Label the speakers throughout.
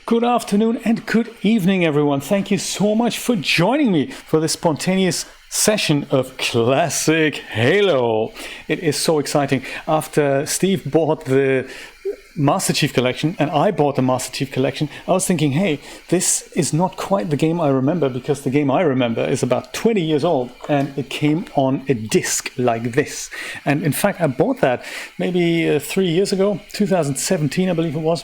Speaker 1: Good afternoon and good evening, everyone. Thank you so much for joining me for this spontaneous session of classic Halo. It is so exciting. After Steve bought the Master Chief Collection and I bought the Master Chief Collection, I was thinking, hey, this is not quite the game I remember, because the game I remember is about 20 years old and it came on a disc like this. And in fact, I bought that maybe 3 years ago, 2017, I believe it was.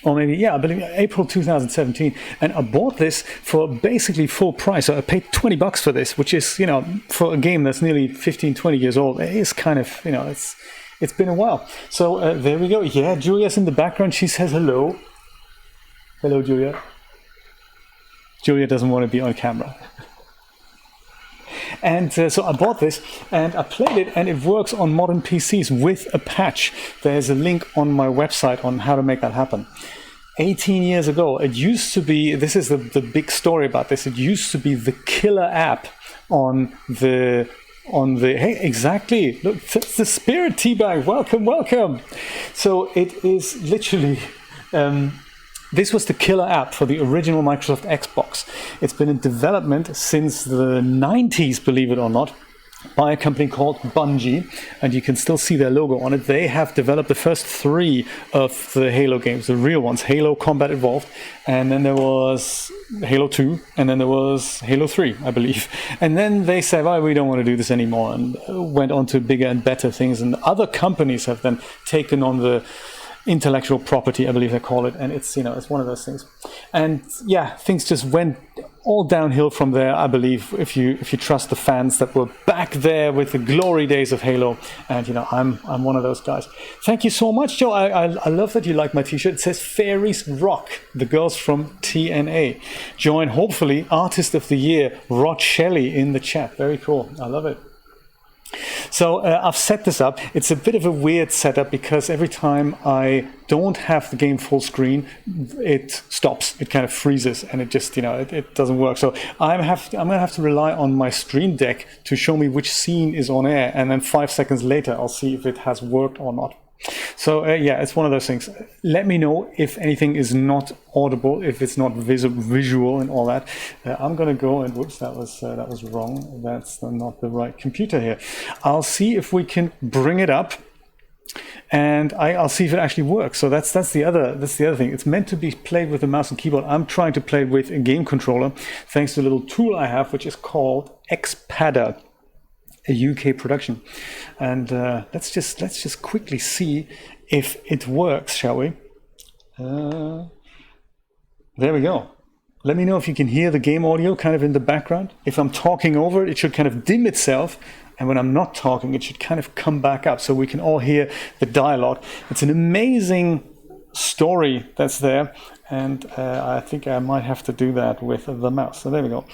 Speaker 1: Or maybe, I believe April 2017. And I bought this for basically full price. So I paid $20 for this, which is, for a game that's nearly 15, 20 years old, it is kind of, it's been a while. So there we go. Yeah, Julia's in the background. She says hello. Hello, Julia. Julia doesn't want to be on camera. And so I bought this and I played it, and it works on modern PCs with a patch. There's a link on my website on how to make that happen. 18 years ago, it used to be, this is the big story about this, it used to be the killer app on the hey, exactly, look, that's the spirit, Teabag, welcome. So it is literally, this was the killer app for the original Microsoft Xbox. It's been in development since the 90s, believe it or not, by a company called Bungie, and you can still see their logo on it. They have developed the first 3 of the Halo games, the real ones, Halo Combat Evolved, and then there was Halo 2, and then there was Halo 3, I believe. And then they said, well, we don't want to do this anymore, and went on to bigger and better things, and other companies have then taken on the intellectual property, I believe they call it, and it's it's one of those things. And yeah, things just went all downhill from there, I believe, if you trust the fans that were back there with the glory days of Halo. And I'm one of those guys. Thank you so much, Joe. I love that you like my t-shirt. It says Fairies Rock, the girls from TNA. Join, hopefully, Artist of the Year, Rod Shelley, in the chat. Very cool. I love it. So I've set this up. It's a bit of a weird setup because every time I don't have the game full screen, it stops. It kind of freezes and it just, it doesn't work. So I'm going to have to rely on my Stream Deck to show me which scene is on air. And then 5 seconds later, I'll see if it has worked or not. So it's one of those things. Let me know if anything is not audible, if it's not visual and all that. I'm going to go and whoops, that was wrong. That's not the right computer here. I'll see if we can bring it up, and I'll see if it actually works. So that's the other thing. It's meant to be played with a mouse and keyboard. I'm trying to play it with a game controller, thanks to a little tool I have, which is called Xpadder, a UK production. And let's just quickly see if it works, shall we? There we go. Let me know if you can hear the game audio kind of in the background. If I'm talking over it, it should kind of dim itself. And when I'm not talking, it should kind of come back up so we can all hear the dialogue. It's an amazing story that's there. And I think I might have to do that with the mouse. So there we go.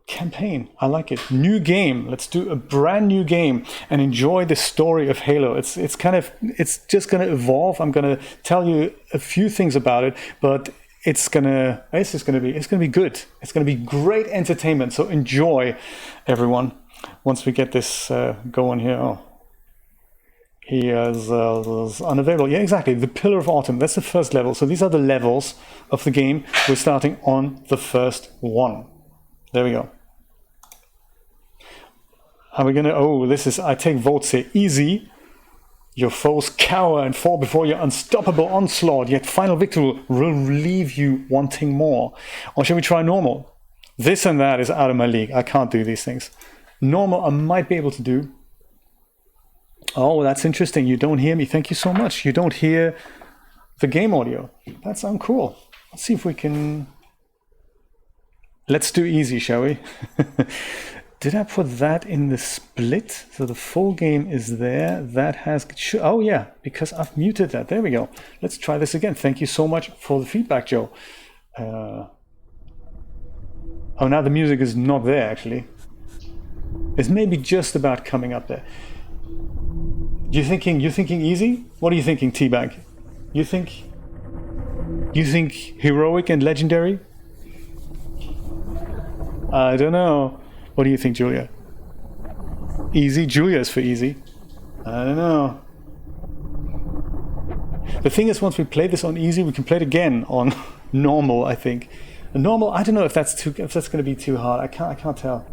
Speaker 1: Campaign, I like it. New game. Let's do a brand new game and enjoy the story of Halo. It's just going to evolve. I'm going to tell you a few things about it, but it's going to be good. It's going to be great entertainment. So enjoy, everyone. Once we get this going here. Oh, he is unavailable. Yeah, exactly. The Pillar of Autumn. That's the first level. So these are the levels of the game. We're starting on the first one. There we go. Are we gonna, I take votes here. Easy. Your foes cower and fall before your unstoppable onslaught, yet final victory will leave you wanting more. Or shall we try normal? This and that is out of my league. I can't do these things. Normal, I might be able to do. Oh, that's interesting. You don't hear me. Thank you so much. You don't hear the game audio. That's uncool. Let's see if we can... Let's do easy, shall we? Did I put that in the split? So the full game is there. That has... Oh, yeah, because I've muted that. There we go. Let's try this again. Thank you so much for the feedback, Joe. Oh, now the music is not there, actually. It's maybe just about coming up there. You're thinking easy? What are you thinking, Teabag? You think heroic and legendary? I don't know. What do you think, Julia? Easy? Julia's for easy. I don't know. The thing is, once we play this on easy, we can play it again on normal, I think. And normal, I don't know if that's going to be too hard. I can't tell.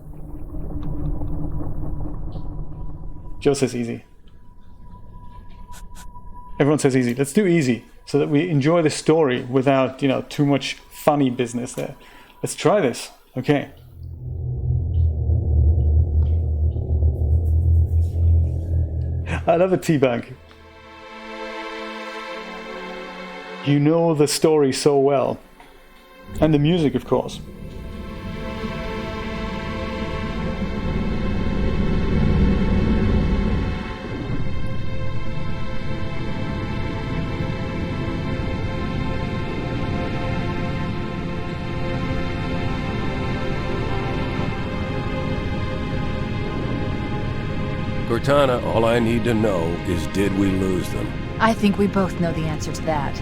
Speaker 1: Joe says easy. Everyone says easy. Let's do easy so that we enjoy the story without, too much funny business there. Let's try this. Okay. I love a teabag. You know the story so well. And the music, of course.
Speaker 2: Cortana, all I need to know is, did we lose them?
Speaker 3: I think we both know the answer to that.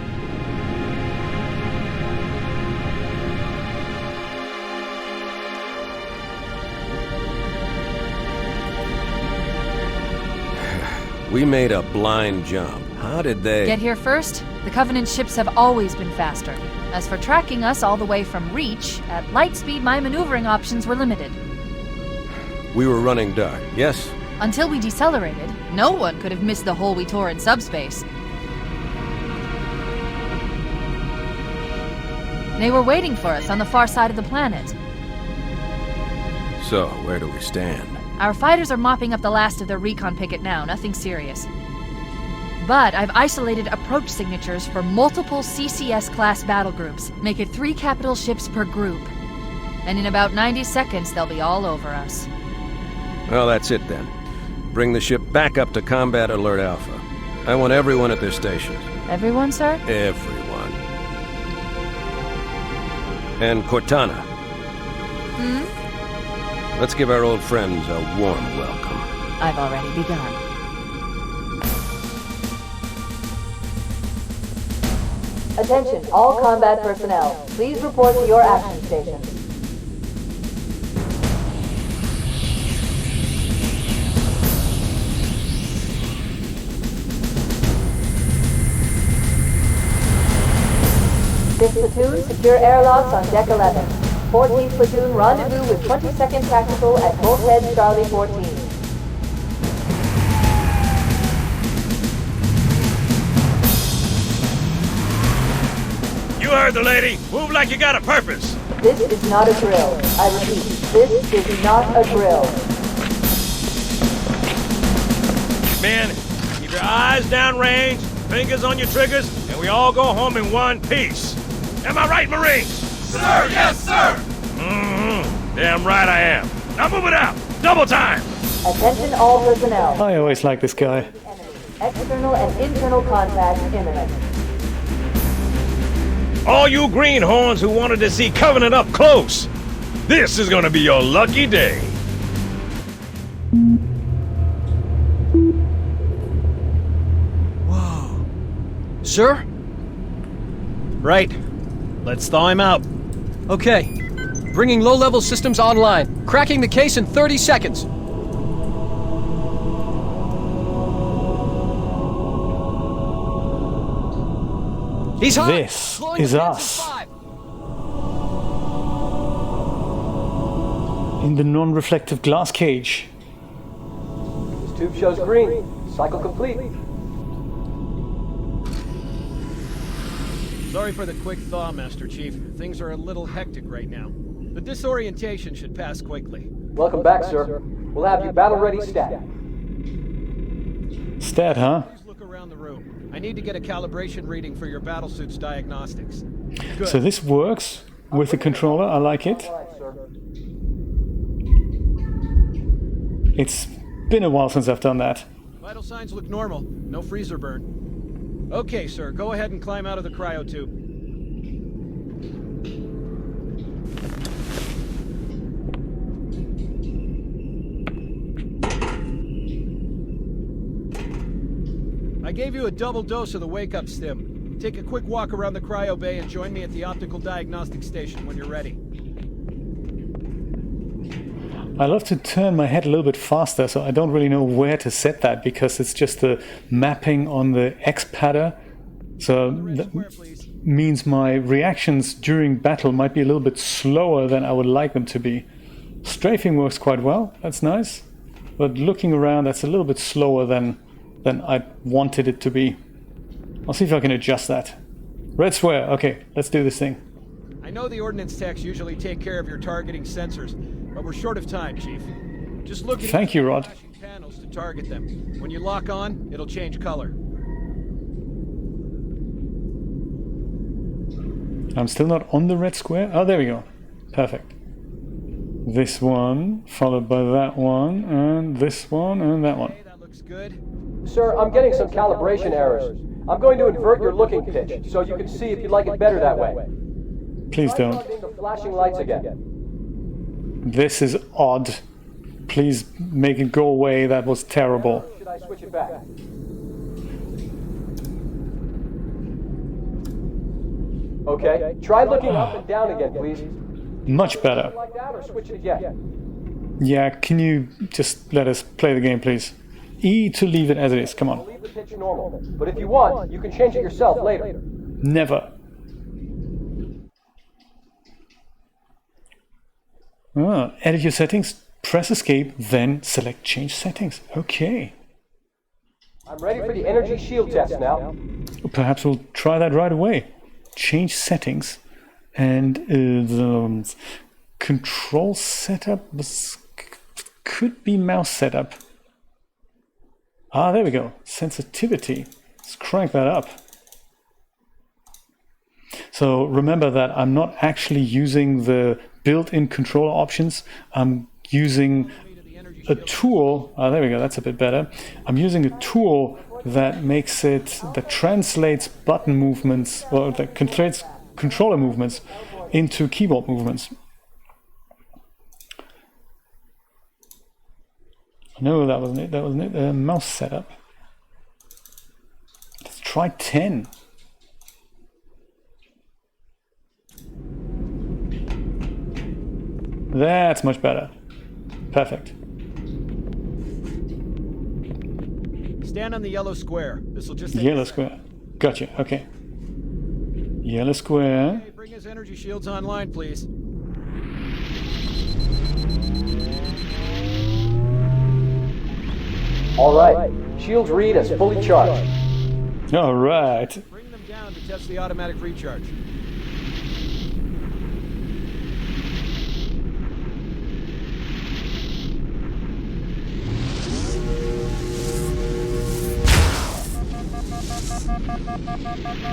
Speaker 2: We made a blind jump. How did they...
Speaker 3: Get here first? The Covenant ships have always been faster. As for tracking us all the way from Reach, at light speed my maneuvering options were limited.
Speaker 2: We were running dark, yes?
Speaker 3: Until we decelerated, no one could have missed the hole we tore in subspace. They were waiting for us on the far side of the planet.
Speaker 2: So, where do we stand?
Speaker 3: Our fighters are mopping up the last of their recon picket now, nothing serious. But I've isolated approach signatures for multiple CCS-class battle groups. Make it 3 capital ships per group. And in about 90 seconds, they'll be all over us.
Speaker 2: Well, that's it then. Bring the ship back up to Combat Alert Alpha. I want everyone at their stations.
Speaker 3: Everyone, sir?
Speaker 2: Everyone. And Cortana. Let's give our old friends a warm welcome.
Speaker 3: I've already begun.
Speaker 4: Attention, all combat personnel. Please report to your action stations. Fifth platoon, secure airlocks on deck 11. 14th platoon, rendezvous with 22nd Tactical at Bullhead Charlie 14.
Speaker 5: You heard the lady. Move like you got a purpose.
Speaker 4: This is not a drill. I repeat, this is not a drill.
Speaker 5: Men, keep your eyes downrange, fingers on your triggers, and we all go home in one piece. Am I right, Marines?
Speaker 6: Sir, yes, sir!
Speaker 5: Damn right I am. Now move it out. Double time.
Speaker 4: Attention all personnel.
Speaker 1: I always like this guy.
Speaker 4: External and internal contact imminent.
Speaker 5: All you greenhorns who wanted to see Covenant up close, this is gonna be your lucky day.
Speaker 6: Whoa. Sir? Right. Let's thaw him out.
Speaker 7: Okay. Bringing low-level systems online. Cracking the case in 30 seconds. He's hot.
Speaker 1: This is us. In the non-reflective glass cage.
Speaker 7: This tube shows green. Cycle complete.
Speaker 6: Sorry for the quick thaw, Master Chief. Things are a little hectic right now. The disorientation should pass quickly.
Speaker 7: Welcome back, sir. We'll have you battle-ready stat.
Speaker 1: Stat, huh?
Speaker 6: Please look around the room. I need to get a calibration reading for your battlesuit's diagnostics. Good.
Speaker 1: So this works with the controller. I like it. It's been a while since I've done that.
Speaker 6: Vital signs look normal. No freezer burn. Okay, sir. Go ahead and climb out of the cryo tube. I gave you a double dose of the wake-up stim. Take a quick walk around the cryo bay and join me at the optical diagnostic station when you're ready.
Speaker 1: I love to turn my head a little bit faster, so I don't really know where to set that because it's just the mapping on the Xpadder So that means my reactions during battle might be a little bit slower than I would like them to be. Strafing works quite well, that's nice. But looking around, that's a little bit slower than I wanted it to be. I'll see if I can adjust that. Red square, okay, let's do this thing.
Speaker 6: I know the ordnance techs usually take care of your targeting sensors, but we're short of time, Chief. Just look at
Speaker 1: Thank you, Rod.
Speaker 6: flashing panels to target them. When you lock on, it'll change color.
Speaker 1: I'm still not on the red square. Oh, there we go. Perfect. This one, followed by that one, and this one, and that one.
Speaker 6: Okay, that looks good.
Speaker 8: Sir, I'm getting some calibration errors. I'm going to invert your looking pitch, so you can see if you'd like it better that way.
Speaker 1: Please
Speaker 8: Try
Speaker 1: don't.
Speaker 8: targeting the flashing lights again.
Speaker 1: This is odd. Please make it go away. That was terrible.
Speaker 8: Should I switch it back? Okay, try looking up and down again, please.
Speaker 1: Much better.
Speaker 8: Like that, or switch it again.
Speaker 1: Yeah, can you just let us play the game, please? E to leave it as it is. Come on.
Speaker 8: Leave the pitch normal, but if you want, you can change it yourself later.
Speaker 1: Never. Ah, edit your settings. Press escape, then select change settings. Okay.
Speaker 8: I'm ready for the energy shield test now.
Speaker 1: Perhaps we'll try that right away. Change settings and the control setup could be mouse setup. Ah, there we go. Sensitivity. Let's crank that up. So remember that I'm not actually using the built-in controller options. I'm using a tool. Ah, there we go. That's a bit better. I'm using a tool that translates button movements, well, that translates controller movements into keyboard movements. No, that wasn't it. That wasn't it. Mouse setup. Let's try 10. That's much better. Perfect.
Speaker 6: Stand on the yellow square. This'll just
Speaker 1: Yellow square. Gotcha. Okay. Yellow square.
Speaker 6: Hey, bring his energy shields online, please.
Speaker 8: All right, shields read as fully charged.
Speaker 1: All right.
Speaker 6: Bring them down to test the automatic recharge.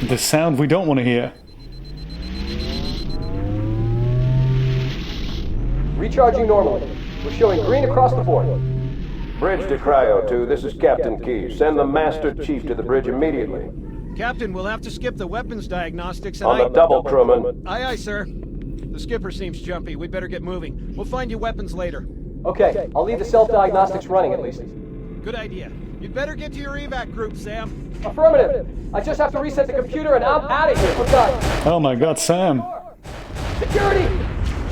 Speaker 1: The sound we don't want to hear.
Speaker 8: Recharging normally. We're showing green across the board.
Speaker 9: Bridge to Cryo 2, this is Captain Key. Send the Master Chief to the bridge immediately.
Speaker 6: Captain, we'll have to skip the weapons diagnostics and
Speaker 9: On the double, crewman.
Speaker 6: Aye, aye, sir. The skipper seems jumpy. We'd better get moving. We'll find you weapons later.
Speaker 8: Okay, I'll leave the self-diagnostics running at least.
Speaker 6: Good idea. You'd better get to your evac group, Sam.
Speaker 8: Affirmative. I just have to reset the computer and I'm out of here for good.
Speaker 1: Oh my God, Sam.
Speaker 8: Security!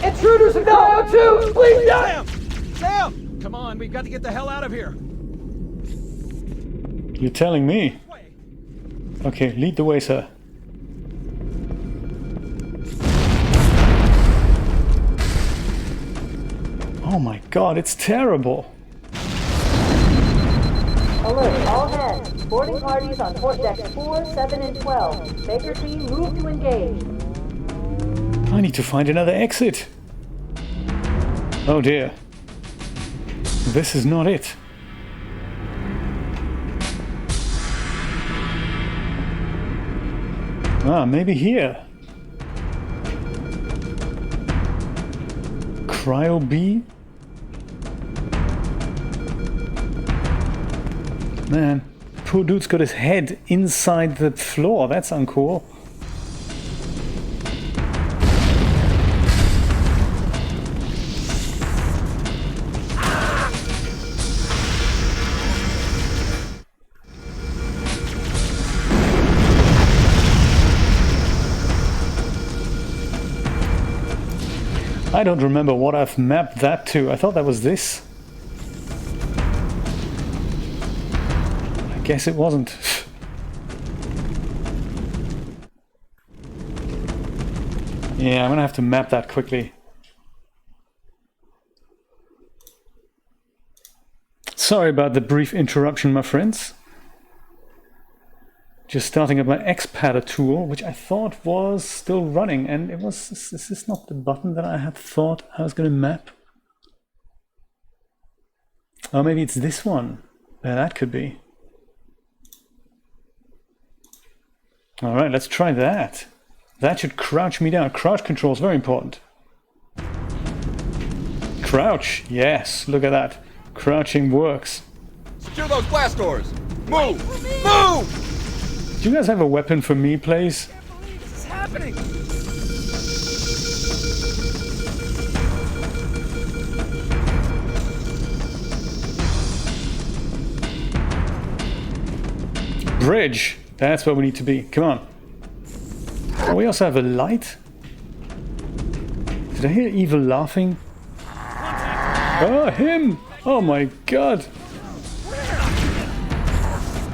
Speaker 8: Intruders in Cryo 2! Please don't!
Speaker 6: Sam! Sam! Come on, we've got to get the hell out of here.
Speaker 1: You're telling me. Okay, lead the way, sir. Oh my God, it's terrible.
Speaker 4: Alert all hands. Boarding parties on port decks 4, 7, and 12. Baker team, move to engage.
Speaker 1: I need to find another exit. Oh dear. This is not it. Ah, maybe here. Cryo B? Man, poor dude's got his head inside the floor. That's uncool. I don't remember what I've mapped that to. I thought that was this. I guess it wasn't. Yeah, I'm gonna have to map that quickly. Sorry about the brief interruption, my friends. Just starting up my Xpadder tool, which I thought was still running, and it was. Is this not the button that I had thought I was gonna map? Oh, maybe it's this one. Yeah, that could be. All right, let's try that. That should crouch me down. Crouch control is very important. Crouch, yes, look at that. Crouching works.
Speaker 10: Secure those blast doors! Move! Move!
Speaker 1: Do you guys have a weapon for me, please?
Speaker 10: I can't believe this is happening!
Speaker 1: Bridge, that's where we need to be. Come on. Oh, we also have a light. Did I hear Evil laughing? Oh, him! Oh my god!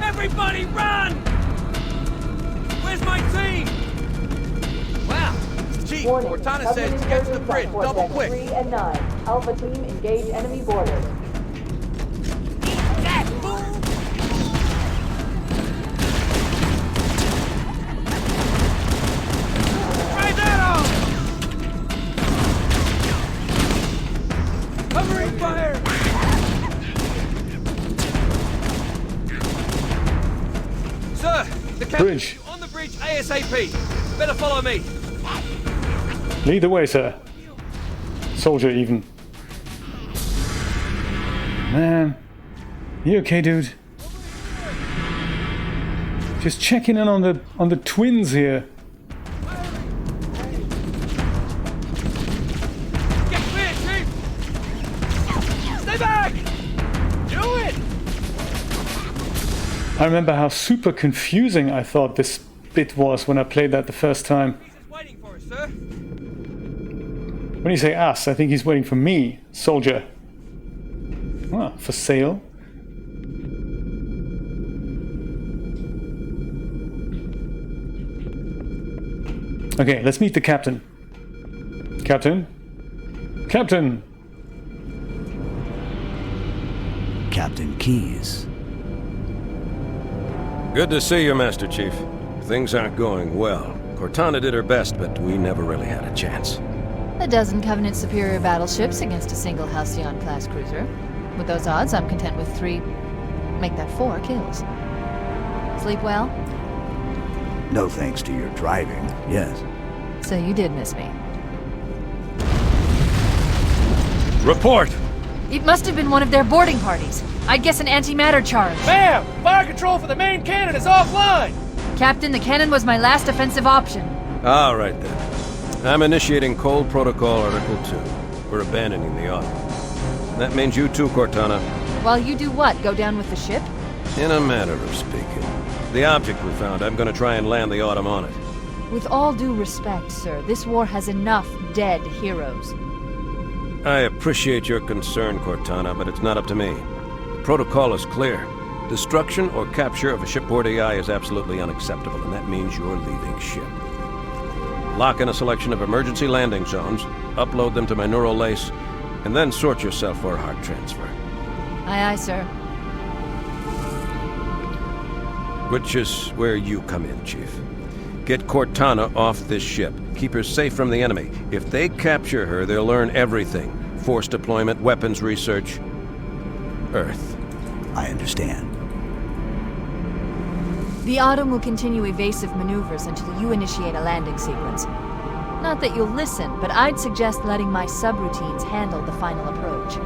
Speaker 10: Everybody run! Where's my team? Wow, Chief,
Speaker 4: Warning,
Speaker 10: Cortana says to get to the bridge, double quick.
Speaker 4: 3 and 9. Alpha team engage enemy borders.
Speaker 10: Try that on! Covering fire! Sir, the
Speaker 1: Bridge.
Speaker 10: captain on the bridge ASAP. Better follow me.
Speaker 1: Lead the way, sir. Soldier, even. Man. You okay, dude? Just checking in on the twins here.
Speaker 10: Get clear, Chief! Stay back! Do it!
Speaker 1: I remember how super confusing I thought this bit was when I played that the first time.
Speaker 10: He's waiting for us, sir.
Speaker 1: When you say us, I think he's waiting for me, soldier. Ah, for sale. Okay, let's meet the captain. Captain? Captain!
Speaker 11: Captain Keyes.
Speaker 2: Good to see you, Master Chief. Things aren't going well. Cortana did her best, but we never really had a chance.
Speaker 3: A dozen Covenant superior battleships against a single Halcyon-class cruiser. With those odds, I'm content with 3, make that 4 kills. Sleep well?
Speaker 11: No thanks to your driving, yes.
Speaker 3: So you did miss me.
Speaker 2: Report!
Speaker 3: It must have been one of their boarding parties. I'd guess an antimatter charge.
Speaker 7: Ma'am! Fire control for the main cannon is offline!
Speaker 3: Captain, the cannon was my last offensive option.
Speaker 2: All right, then. I'm initiating Cold Protocol Article 2. We're abandoning the Autumn. That means you too, Cortana.
Speaker 3: While you do what? Go down with the ship?
Speaker 2: In a manner of speaking. The object we found, I'm gonna try and land the Autumn on it.
Speaker 3: With all due respect, sir, this war has enough dead heroes.
Speaker 2: I appreciate your concern, Cortana, but it's not up to me. The protocol is clear. Destruction or capture of a shipboard AI is absolutely unacceptable, and that means you're leaving ship. Lock in a selection of emergency landing zones, upload them to my neural lace, and then sort yourself for a heart transfer.
Speaker 3: Aye, aye, sir.
Speaker 2: Which is where you come in, Chief. Get Cortana off this ship. Keep her safe from the enemy. If they capture her, they'll learn everything. Force deployment, weapons research. Earth.
Speaker 11: I understand.
Speaker 3: The Autumn will continue evasive maneuvers until you initiate a landing sequence. Not that you'll listen, but I'd suggest letting my subroutines handle the final approach.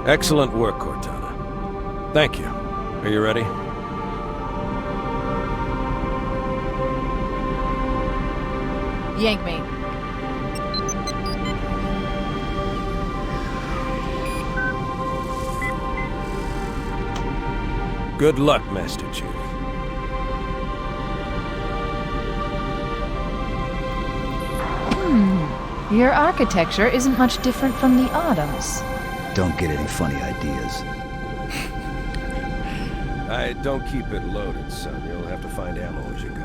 Speaker 2: Excellent work, Cortana. Thank you. Are you ready?
Speaker 3: Yank me.
Speaker 2: Good luck, Master Chief.
Speaker 3: Your architecture isn't much different from the Autumn's.
Speaker 11: Don't get any funny ideas.
Speaker 2: I don't keep it loaded, son. You'll have to find ammo as you go.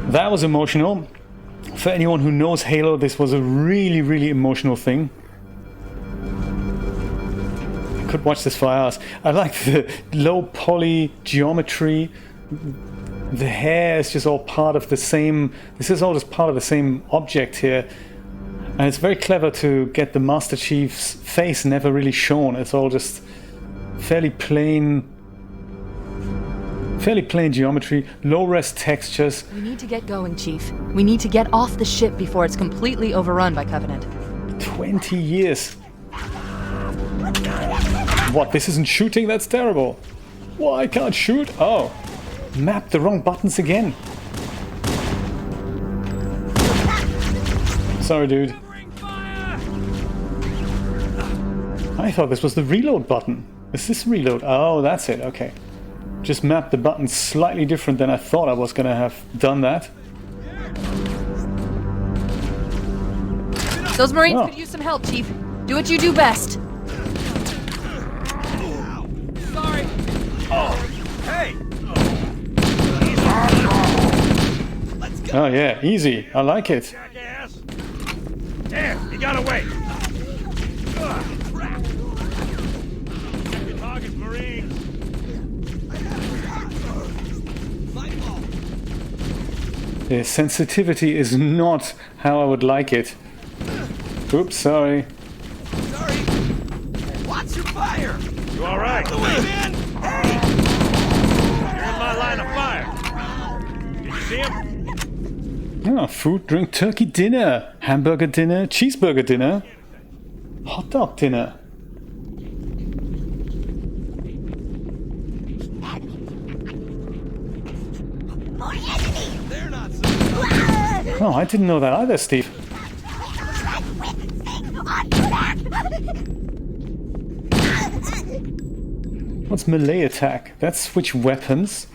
Speaker 1: That was emotional. For anyone who knows Halo, this was a really, really emotional thing. I could watch this for hours. I like the low poly geometry. The hair is just all part of the same... This is all just part of the same object here. And it's very clever to get the Master Chief's face never really shown. It's all just fairly plain geometry, low-res textures.
Speaker 3: We need to get going, Chief. We need to get off the ship before it's completely overrun by Covenant.
Speaker 1: 20 years. What, this isn't shooting? That's terrible. Why I can't shoot? Oh, mapped the wrong buttons again. Sorry, dude. I thought this was the reload button. Is this reload? Oh, that's it. Okay. Just mapped the buttons slightly different than I thought I was going to have done that.
Speaker 3: Those Marines could use some help, Chief. Do what you do best.
Speaker 5: Sorry. Oh, hey. Let's go.
Speaker 1: Oh yeah, easy. I like it.
Speaker 5: Jackass. Damn, he got away. Crap. Check your target, Marines.
Speaker 1: The sensitivity is not how I would like it. Oops, sorry.
Speaker 10: Sorry. Watch your fire.
Speaker 5: You all right?
Speaker 10: The way, man. Hey.
Speaker 5: You're in my line of fire. Did you see him?
Speaker 1: Oh, food, drink, turkey dinner, hamburger dinner, cheeseburger dinner, hot dog dinner.
Speaker 10: They're not so...
Speaker 1: Oh, I didn't know that either, Steve. What's melee attack? That's switch weapons.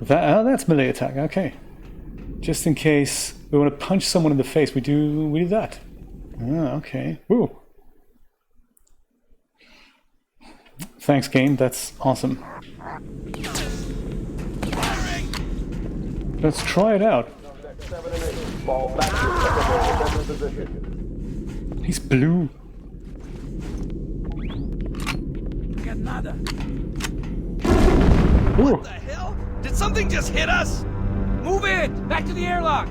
Speaker 1: That's melee attack. Okay. Just in case we want to punch someone in the face, we do that. Ah, okay. Woo. Thanks, game. That's awesome. Let's try it out. He's blue.
Speaker 10: Got nada.
Speaker 1: Ooh.
Speaker 10: What the hell? Did something just hit us? Move it! Back to the airlock!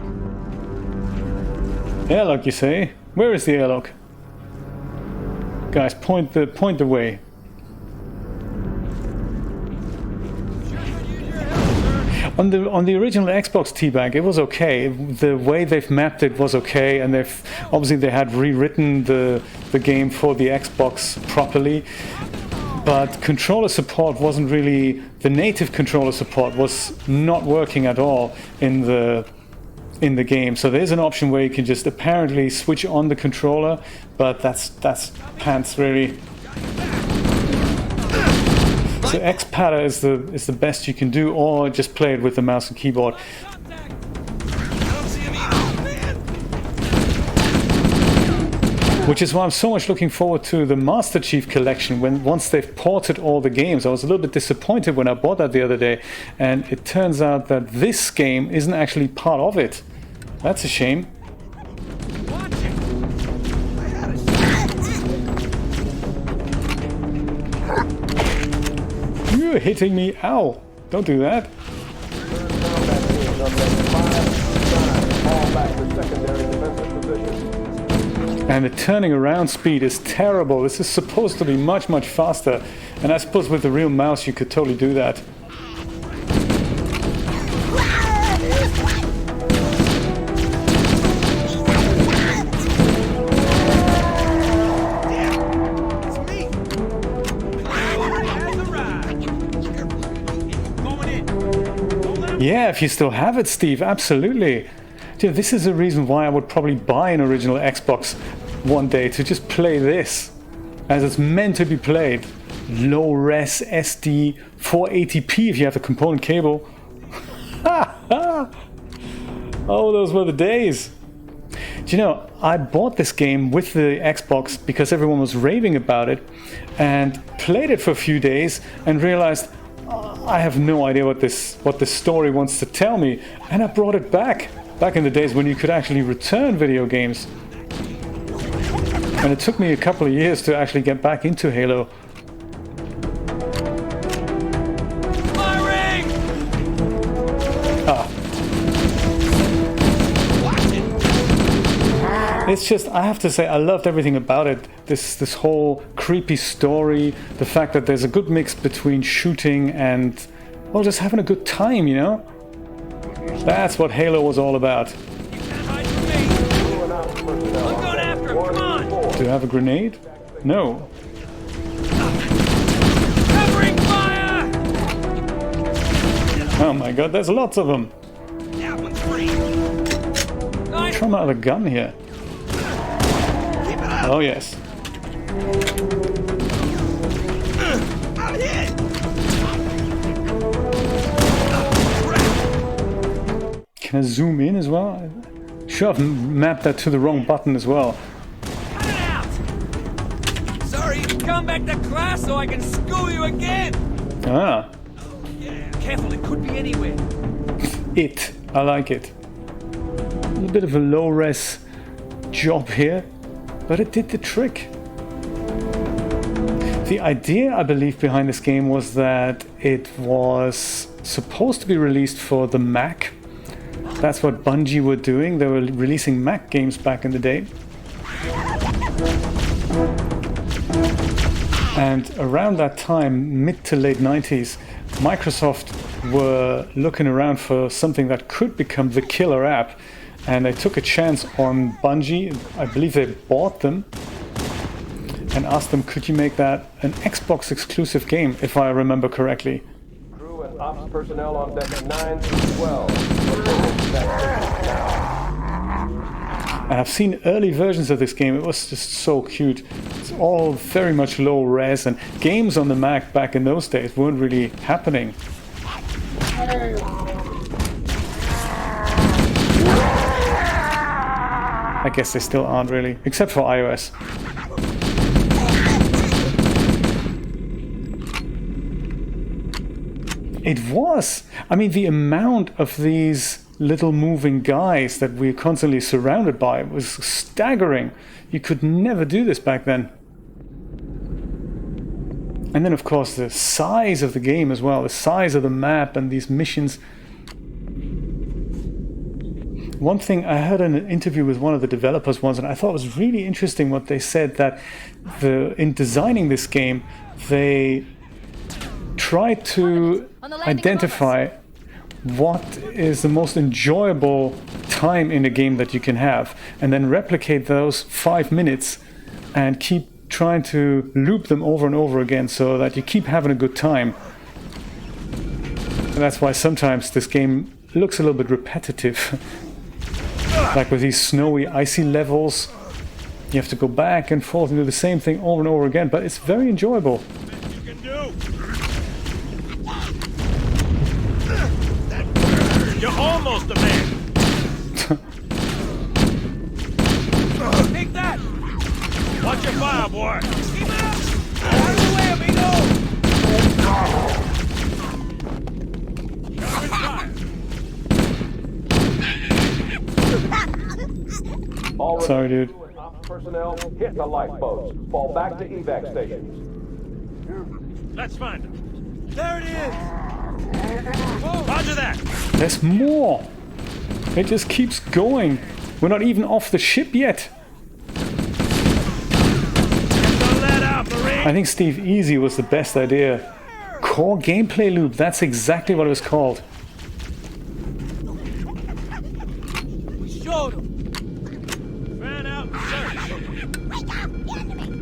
Speaker 1: Airlock, you say? Where is the airlock? Guys, point the way. On the original Xbox T-Bag, it was okay. The way they've mapped it was okay, and they had rewritten the game for the Xbox properly. But controller support wasn't really... The native controller support was not working at all in the game. So there's an option where you can just apparently switch on the controller, but that's pants really. So Xpadder is the best you can do, or just play it with the mouse and keyboard. Which is why I'm so much looking forward to the Master Chief Collection once they've ported all the games. I was a little bit disappointed when I bought that the other day, and it turns out that this game isn't actually part of it. That's a shame. You're hitting me. Ow. Don't do that. And the turning around speed is terrible. This is supposed to be much, much faster. And I suppose with the real mouse you could totally do that. Yeah, if you still have it, Steve, absolutely. Dude, this is a reason why I would probably buy an original Xbox one day, to just play this as it's meant to be played. Low res SD 480p if you have a component cable. Oh, those were the days. Do you know, I bought this game with the Xbox because everyone was raving about it, and played it for a few days and realized I have no idea what this story wants to tell me, and I brought it back. Back in the days when you could actually return video games. And it took me a couple of years to actually get back into Halo.
Speaker 10: Firing!
Speaker 1: Ah. It's just, I have to say, I loved everything about it. This whole creepy story, the fact that there's a good mix between shooting and, well, just having a good time, you know? That's what Halo was all about.
Speaker 10: You can't hide from me. I'm going after him. Come on.
Speaker 1: Do you have a grenade? No.
Speaker 10: Covering fire.
Speaker 1: Oh my god, there's lots of them.
Speaker 10: That one's free. Nice.
Speaker 1: Try out a gun here.
Speaker 10: Keep it up.
Speaker 1: Oh yes.
Speaker 10: I'm hit.
Speaker 1: Can I zoom in as well? Sure, I've mapped that to the wrong button as well.
Speaker 10: Cut it out. Sorry, come back to class so I can school you again.
Speaker 1: Ah,
Speaker 10: Yeah. Careful, it could be anywhere.
Speaker 1: it. I like it. A bit of a low-res job here, but it did the trick. The idea, I believe, behind this game was that it was supposed to be released for the Mac. That's what Bungie were doing. They were releasing Mac games back in the day. And around that time, mid to late 90s, Microsoft were looking around for something that could become the killer app. And they took a chance on Bungie. I believe they bought them and asked them, could you make that an Xbox exclusive game, if I remember correctly.
Speaker 9: Crew and ops personnel on deck 9 through 12.
Speaker 1: And I've seen early versions of this game. It was just so cute. It's all very much low res, and games on the Mac back in those days weren't really happening. I guess they still aren't really, except for iOS. It was. I mean, the amount of these little moving guys that we're constantly surrounded by was staggering. You could never do this back then. And then, of course, the size of the game as well, the size of the map and these missions. One thing I heard in an interview with one of the developers once, and I thought was really interesting what they said, that in designing this game, they tried to identify what is the most enjoyable time in a game that you can have, and then replicate those 5 minutes and keep trying to loop them over and over again so that you keep having a good time. And that's why sometimes this game looks a little bit repetitive. Like with these snowy, icy levels, you have to go back and forth and do the same thing over and over again, but it's very enjoyable.
Speaker 5: You can do. You're almost a man.
Speaker 10: Take that.
Speaker 5: Watch your fire, boy.
Speaker 10: Keep it up. Out of the way, amigo.
Speaker 5: Covering fire.
Speaker 9: All
Speaker 1: Sorry, dude.
Speaker 9: crew and ops personnel, hit the lifeboats. Fall back to evac stations.
Speaker 5: Let's find him.
Speaker 10: There it is.
Speaker 5: Roger that.
Speaker 1: There's more! It just keeps going. We're not even off the ship yet.
Speaker 5: Don't let out, Marine.
Speaker 1: I think Steve Easy was the best idea. Core gameplay loop, that's exactly what it was called.
Speaker 10: We showed him.
Speaker 5: Fan out and search.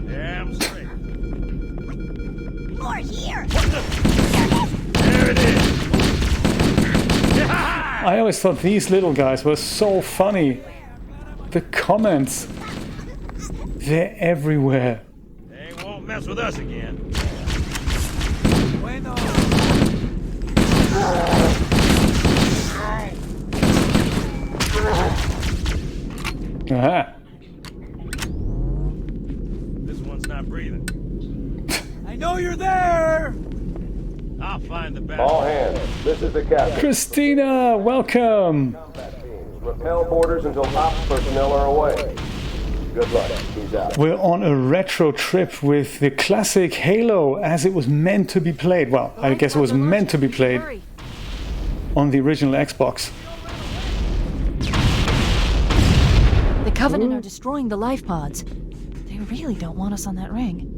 Speaker 5: Damn straight.
Speaker 12: More here!
Speaker 5: There it is.
Speaker 1: I always thought these little guys were so funny. The comments, they're everywhere.
Speaker 5: They won't mess with us again.
Speaker 10: Bueno.
Speaker 1: Aha.
Speaker 5: This one's not breathing.
Speaker 10: I know you're there.
Speaker 5: I'll find the
Speaker 9: All
Speaker 5: bastard.
Speaker 9: hands, this is the captain.
Speaker 1: Christina, welcome!
Speaker 9: Repel boarders until ops personnel are away. Good luck. He's out.
Speaker 1: We're on a retro trip with the classic Halo as it was meant to be played. Well, I guess it was meant to be played on the original Xbox.
Speaker 3: The Covenant are destroying the life pods. They really don't want us on that ring.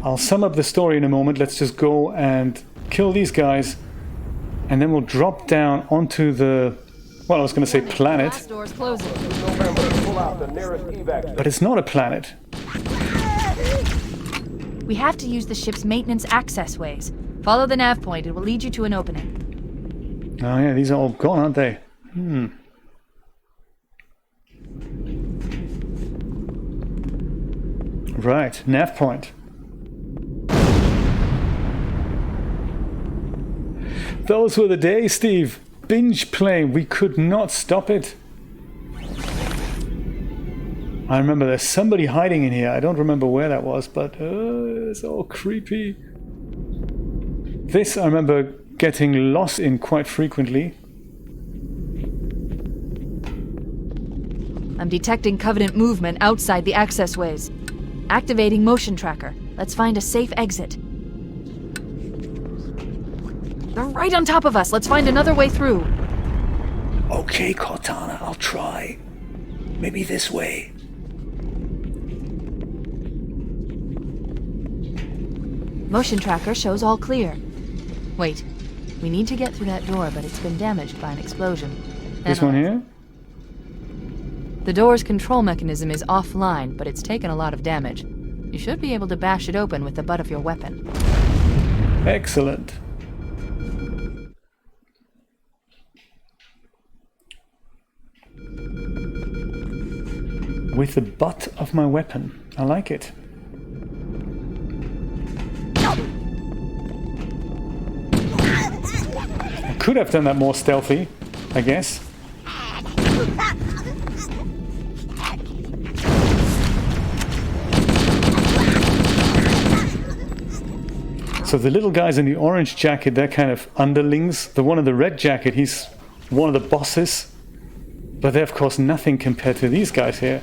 Speaker 1: I'll sum up the story in a moment. Let's just go and kill these guys, and then we'll drop down onto the, well, I was going to say planet,
Speaker 3: Last door's closing.
Speaker 9: Pull out the nearest evac.
Speaker 1: but it's not a planet.
Speaker 3: We have to use the ship's maintenance access ways. Follow the nav point. It will lead you to an opening.
Speaker 1: Oh yeah, these are all gone, aren't they? Right, nav point. Those were the days, Steve. Binge playing. We could not stop it. I remember there's somebody hiding in here. I don't remember where that was, but it's all creepy. This I remember getting lost in quite frequently.
Speaker 3: I'm detecting Covenant movement outside the access ways. Activating motion tracker. Let's find a safe exit. They're right on top of us. Let's find another way through.
Speaker 11: Okay, Cortana, I'll try. Maybe this way.
Speaker 3: Motion tracker shows all clear. Wait, we need to get through that door, but it's been damaged by an explosion.
Speaker 1: This one here?
Speaker 3: The door's control mechanism is offline, but it's taken a lot of damage. You should be able to bash it open with the butt of your weapon.
Speaker 1: Excellent. With the butt of my weapon. I like it. I could have done that more stealthy, I guess. So the little guys in the orange jacket, they're kind of underlings. The one in the red jacket, he's one of the bosses. But they're of course nothing compared to these guys here.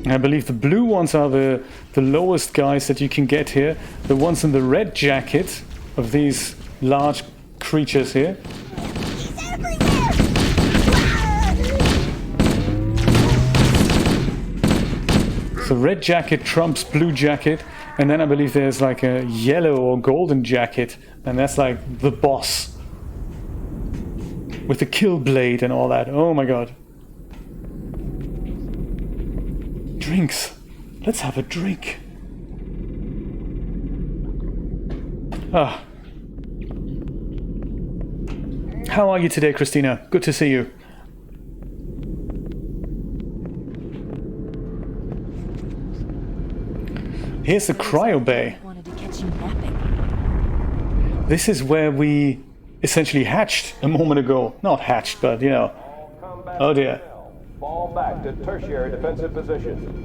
Speaker 1: I believe the blue ones are the lowest guys that you can get here. The ones in the red jacket of these large creatures here. So red jacket trumps blue jacket, and then I believe there's like a yellow or golden jacket, and that's like the boss. With the kill blade and all that. Oh my god. Drinks. Let's have a drink. Ah. How are you today, Christina? Good to see you. Here's the cryo bay.
Speaker 3: Wanted to catch you napping.
Speaker 1: This is where we essentially hatched a moment ago. Not hatched, but you know. Oh dear.
Speaker 9: Fall back to tertiary defensive position.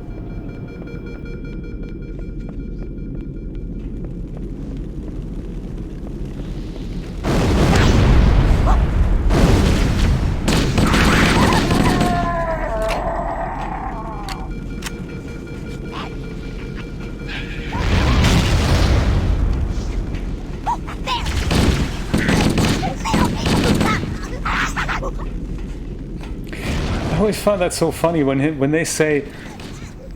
Speaker 1: I always find that so funny when they say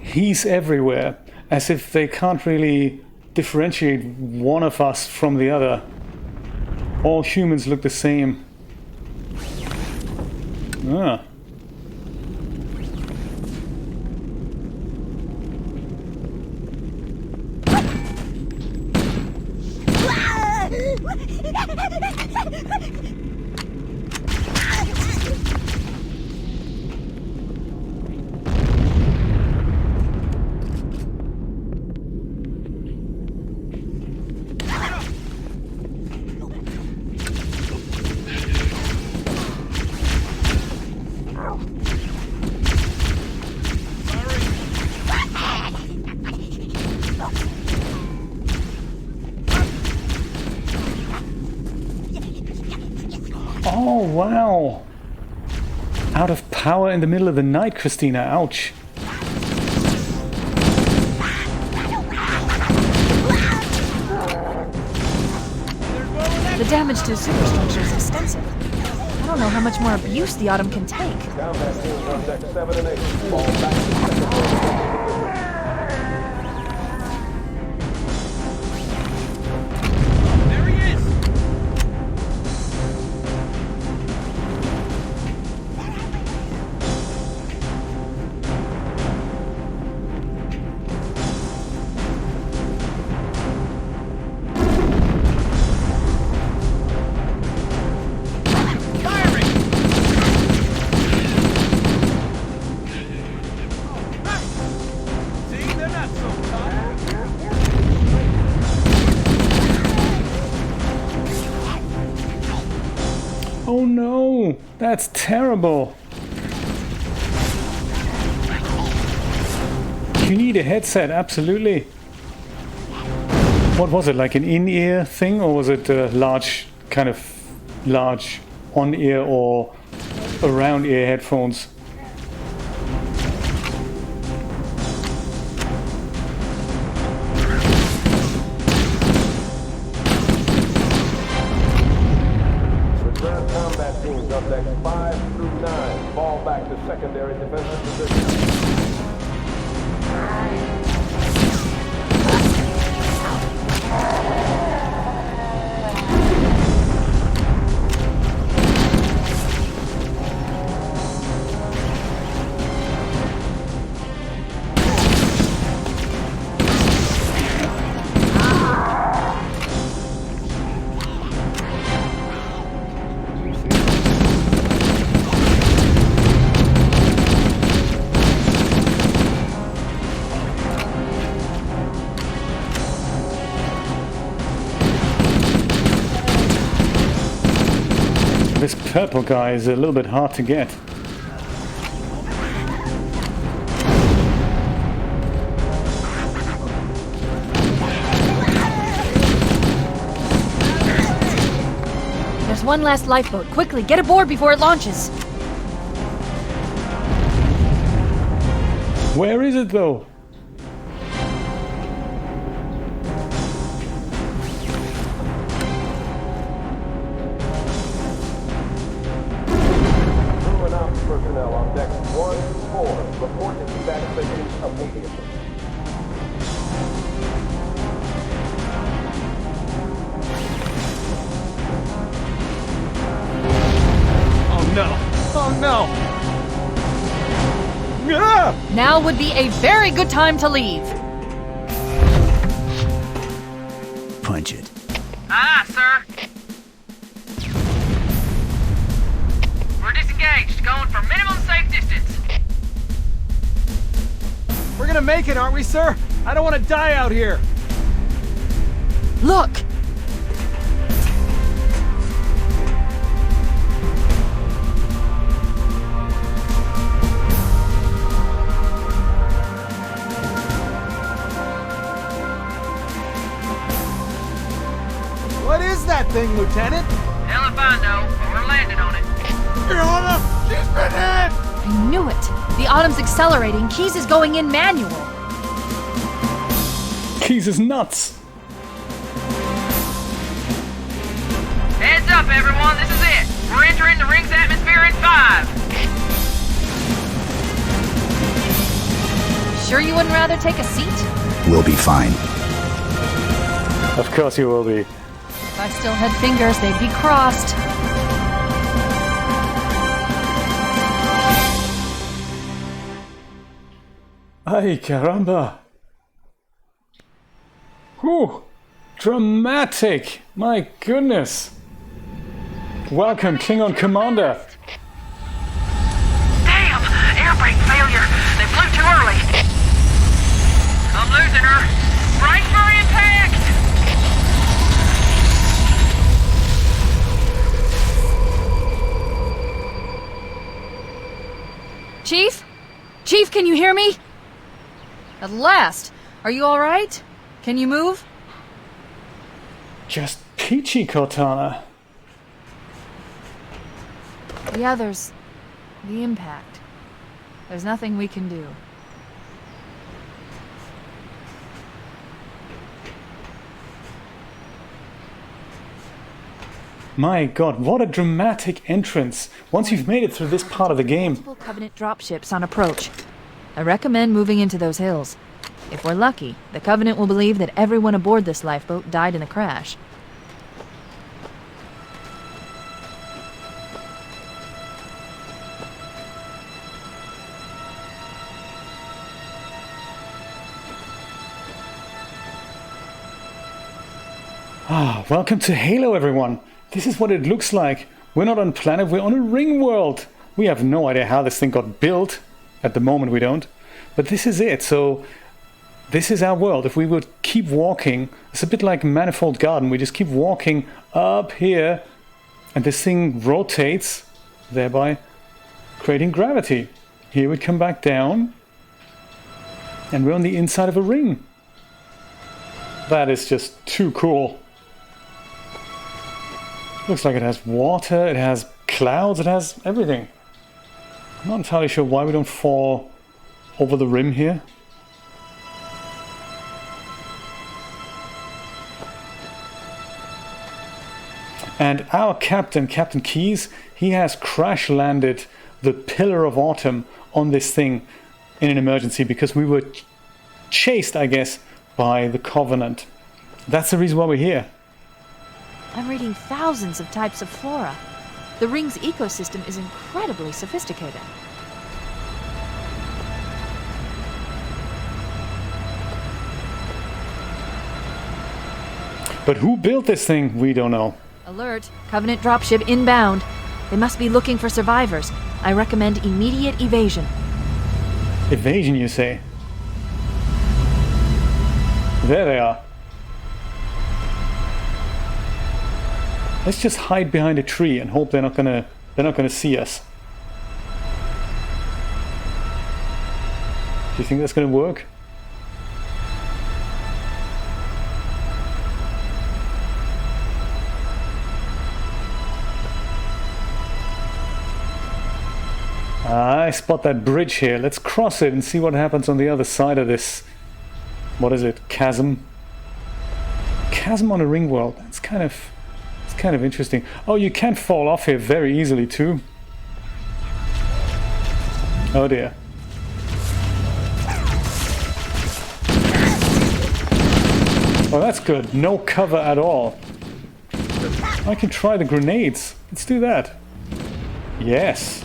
Speaker 1: he's everywhere, as if they can't really differentiate one of us from the other. All humans look the same. Ah. Oh, wow. Out of power in the middle of the night, Christina. Ouch.
Speaker 3: The damage to the superstructure is extensive. I don't know how much more abuse the Autumn can take.
Speaker 9: Combat teams on deck 7 and 8. Fall back to second floor.
Speaker 1: Oh no, that's terrible. You need a headset, absolutely. What was it, like an in-ear thing, or was it a large on-ear or around-ear headphones?
Speaker 9: Combat teams on decks 5 through 9. Fall back to secondary defensive position.
Speaker 1: This purple guy is a little bit hard to get.
Speaker 3: There's one last lifeboat. Quickly, get aboard before it launches.
Speaker 1: Where is it though?
Speaker 9: Personnel on decks 1 through 4. Report to evac stations immediately.
Speaker 6: Oh no! Oh no! Ah!
Speaker 3: Now would be a very good time to leave.
Speaker 11: Punch it.
Speaker 10: Aye, sir. We're disengaged, going for minimum safe distance.
Speaker 6: We're gonna make it, aren't we, sir? I don't want to die out here.
Speaker 3: Look!
Speaker 6: What is that thing, Lieutenant?
Speaker 10: Hell if I know, but we're landing on it.
Speaker 6: Your Honor, she's been hit!
Speaker 3: I knew it. The Autumn's accelerating. Keys is going in manual.
Speaker 1: Keys is nuts.
Speaker 10: Heads up, everyone, this is it. We're entering the ring's atmosphere in 5.
Speaker 3: Sure you wouldn't rather take a seat?
Speaker 11: We'll be fine.
Speaker 1: Of course you will be.
Speaker 3: If I still had fingers, they'd be crossed.
Speaker 1: Ay, caramba. Whew. Dramatic. My goodness. Welcome, Klingon Commander.
Speaker 10: Damn! Air brake failure. They flew too early. I'm losing her. Brace for impact!
Speaker 3: Chief? Chief, can you hear me? At last. Are you all right? Can you move?
Speaker 1: Just peachy, Cortana.
Speaker 3: The others... the impact. There's nothing we can do.
Speaker 1: My god, what a dramatic entrance. Once you've made it through this part of the game.
Speaker 3: Multiple Covenant dropships on approach. I recommend moving into those hills. If we're lucky, the Covenant will believe that everyone aboard this lifeboat died in the crash.
Speaker 1: Welcome to Halo, everyone. This is what it looks like. We're not on planet, we're on a ring world. We have no idea how this thing got built. At the moment we don't. But this is it, so this is our world. If we would keep walking, it's a bit like Manifold Garden. We just keep walking up here and this thing rotates, thereby creating gravity. Here we come back down and we're on the inside of a ring. That is just too cool. Looks like it has water, it has clouds, it has everything. I'm not entirely sure why we don't fall over the rim here. And our captain, Captain Keyes, he has crash landed the Pillar of Autumn on this thing in an emergency because we were chased, I guess, by the Covenant. That's the reason why we're here.
Speaker 3: I'm reading thousands of types of flora. The ring's ecosystem is incredibly sophisticated.
Speaker 1: But who built this thing? We don't know.
Speaker 3: Alert! Covenant dropship inbound. They must be looking for survivors. I recommend immediate evasion.
Speaker 1: Evasion, you say? There they are. Let's just hide behind a tree and hope they're not gonna see us. Do you think that's gonna work? I spot that bridge here. Let's cross it and see what happens on the other side of this. What is it? Chasm? Chasm on a ring world. It's kind of interesting. Oh, you can fall off here very easily too. Oh dear. Oh, that's good. No cover at all. I can try the grenades. Let's do that. Yes.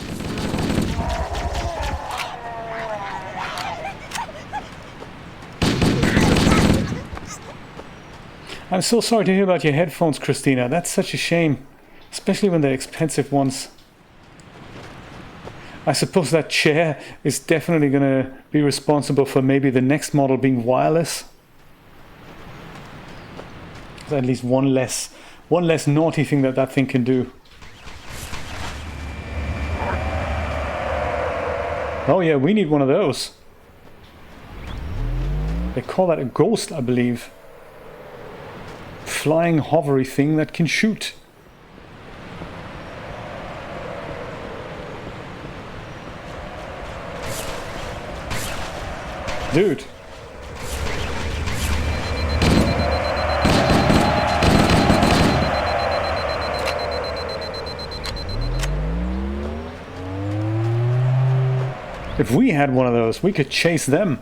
Speaker 1: I'm so sorry to hear about your headphones, Christina. That's such a shame, especially when they're expensive ones. I suppose that chair is definitely going to be responsible for maybe the next model being wireless. There's at least one less naughty thing that thing can do. Oh yeah, we need one of those. They call that a ghost, I believe. Flying hovery thing that can shoot. Dude. If we had one of those, we could chase them.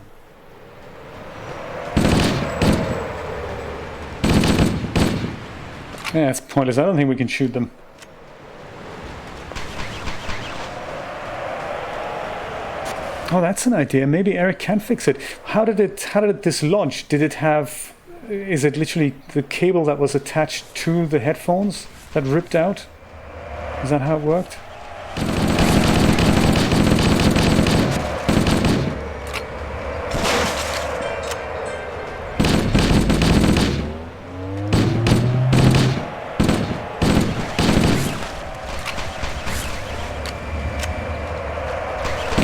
Speaker 1: Yeah, it's pointless. I don't think we can shoot them. Oh, that's an idea. Maybe Eric can fix it. How did it dislodge? Did it have... Is it literally the cable that was attached to the headphones that ripped out? Is that how it worked?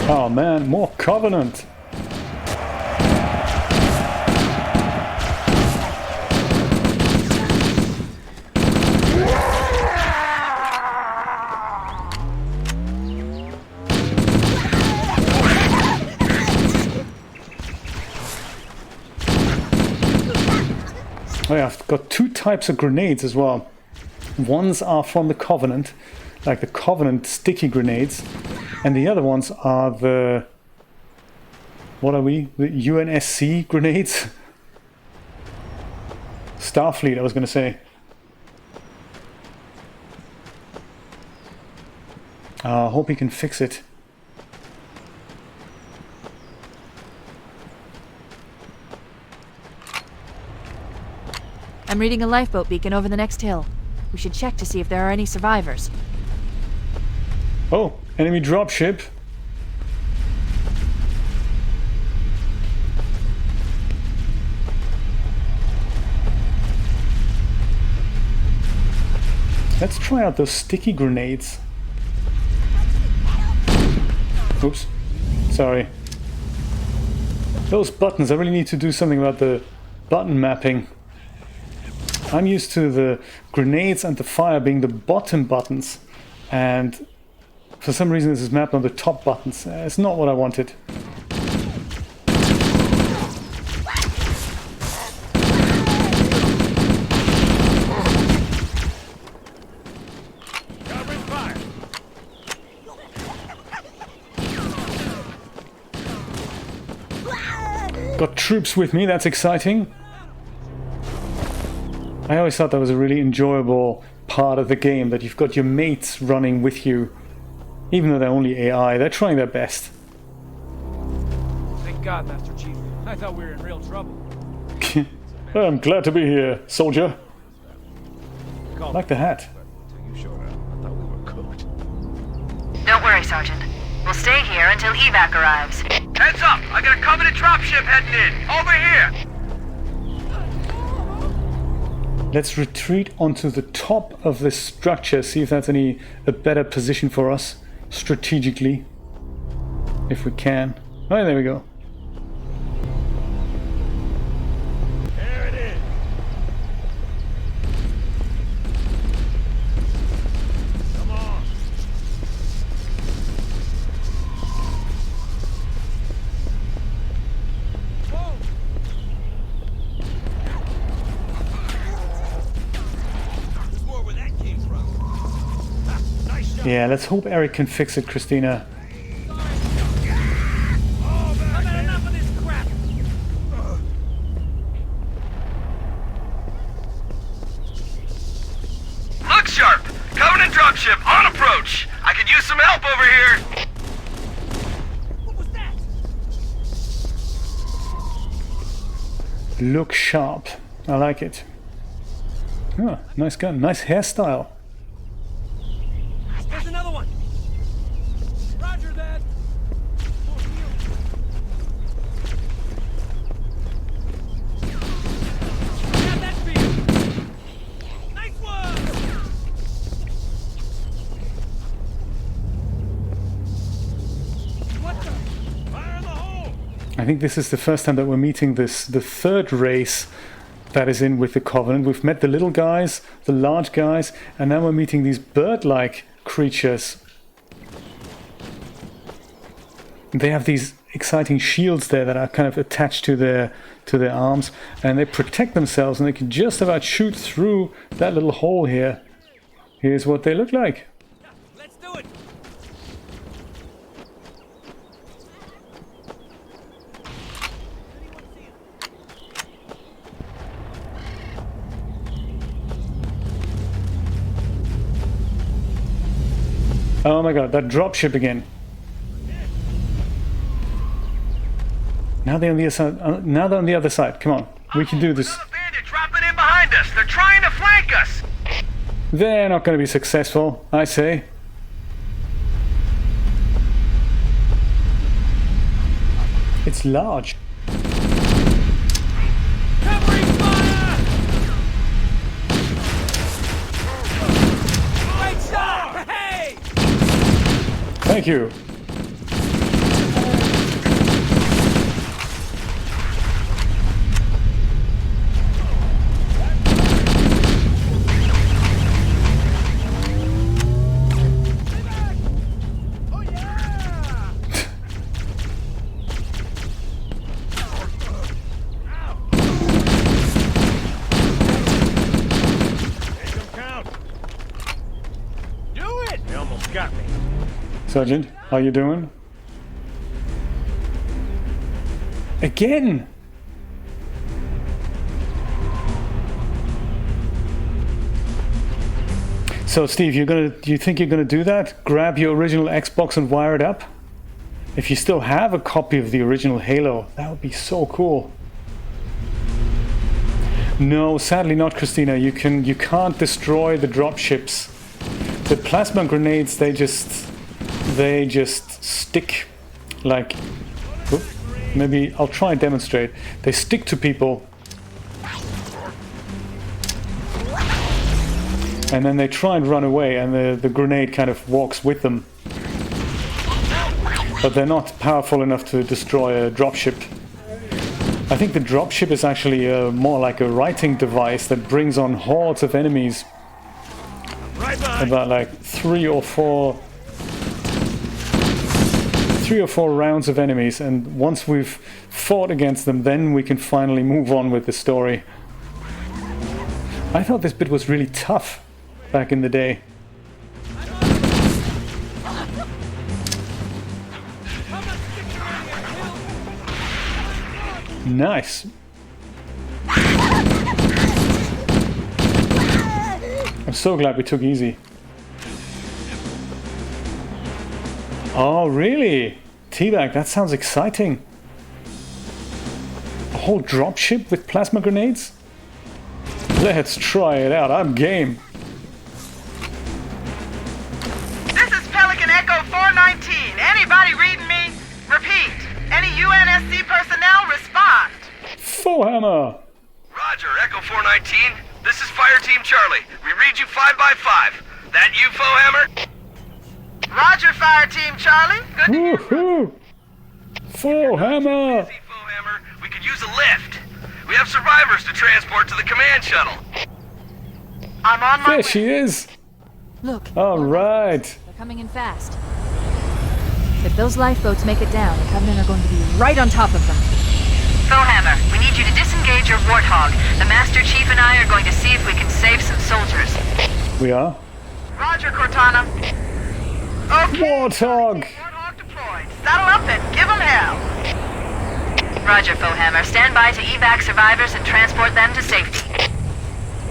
Speaker 1: Oh man, more Covenant! Oh yeah, I've got 2 types of grenades as well. Ones are from the Covenant, like the Covenant sticky grenades, and the other ones are the... what are we? The UNSC grenades? Starfleet, I was going to say. I hope he can fix it.
Speaker 3: I'm reading a lifeboat beacon over the next hill. We should check to see if there are any survivors.
Speaker 1: Oh, enemy dropship. Let's try out those sticky grenades. Oops. Sorry. Those buttons, I really need to do something about the button mapping. I'm used to the grenades and the fire being the bottom buttons, and for some reason this is mapped on the top buttons. It's not what I wanted. Got troops with me, that's exciting. I always thought that was a really enjoyable part of the game, that you've got your mates running with you. Even though they're only AI, they're trying their best.
Speaker 6: Thank God, Master Chief. I thought we were in real trouble.
Speaker 1: I'm glad to be here, soldier. I like the hat.
Speaker 5: Until you showed up, I thought we were cooked.
Speaker 10: Don't worry, Sergeant. We'll stay here until evac arrives. Heads up! I got a Covenant dropship heading in! Over here!
Speaker 1: Let's retreat onto the top of this structure, see if that's a better position for us strategically, if we can. Oh, there we go.
Speaker 5: There it is. Come on.
Speaker 1: Yeah, let's hope Eric can fix it, Christina.
Speaker 10: Look sharp! Covenant dropship on approach! I could use some help over here! What was
Speaker 1: that? Look sharp. I like it. Oh, nice gun. Nice hairstyle.
Speaker 6: There's another one! Roger that! Got that for you! Nice one! What the? Fire in the hole!
Speaker 1: I think this is the first time that we're meeting the third race that is in with the Covenant. We've met the little guys, the large guys, and now we're meeting these bird-like creatures. They have these exciting shields there that are kind of attached to their arms, and they protect themselves, and they can just about shoot through that little hole here. Here's what they look like.
Speaker 6: Let's do it!
Speaker 1: Oh my god, that dropship again. Now they're on the other side. Now they're on the other side. Come on, we can do this.
Speaker 10: Another bandit dropping in behind us! They're trying to flank us!
Speaker 1: They're not going to be successful, I say. It's large.
Speaker 6: Covering fire! Great shot! Hey!
Speaker 1: Thank you. Sergeant, how you doing? Again! So Steve, do you think you're gonna do that? Grab your original Xbox and wire it up? If you still have a copy of the original Halo, that would be so cool. No, sadly not, Christina. You can't destroy the dropships. The plasma grenades, they just stick like. Maybe I'll try and demonstrate. They stick to people, and then they try and run away, and the grenade kind of walks with them. But they're not powerful enough to destroy a dropship. I think the dropship is actually more like a writing device that brings on hordes of enemies. About like 3 or 4 rounds of enemies, and once we've fought against them, then we can finally move on with the story. I thought this bit was really tough back in the day. Nice. I'm so glad we took easy. Oh, really? Teabag, that sounds exciting. A whole dropship with plasma grenades? Let's try it out. I'm game.
Speaker 10: This is Pelican Echo 419. Anybody reading me? Repeat. Any UNSC personnel respond.
Speaker 1: Foehammer.
Speaker 12: Roger, Echo 419. This is Fire Team Charlie. We read you 5 by 5. That you, Foehammer?
Speaker 10: Roger, Fire Team Charlie. Good to hear from you.
Speaker 1: Foehammer.
Speaker 12: Foehammer, we could use a lift. We have survivors to transport to the command shuttle.
Speaker 10: I'm on my way.
Speaker 1: There she is.
Speaker 3: Look.
Speaker 1: All right.
Speaker 3: They're coming in fast. If those lifeboats make it down, the Covenant are going to be right on top of them.
Speaker 10: Foehammer, we need you to disengage your Warthog. The Master Chief and I are going to see if we can save some soldiers.
Speaker 1: We are.
Speaker 10: Roger, Cortana. Okay.
Speaker 1: Warthog.
Speaker 10: Warthog deployed. Saddle up and give them hell. Roger, Foehammer. Stand by to evac survivors and transport them to safety.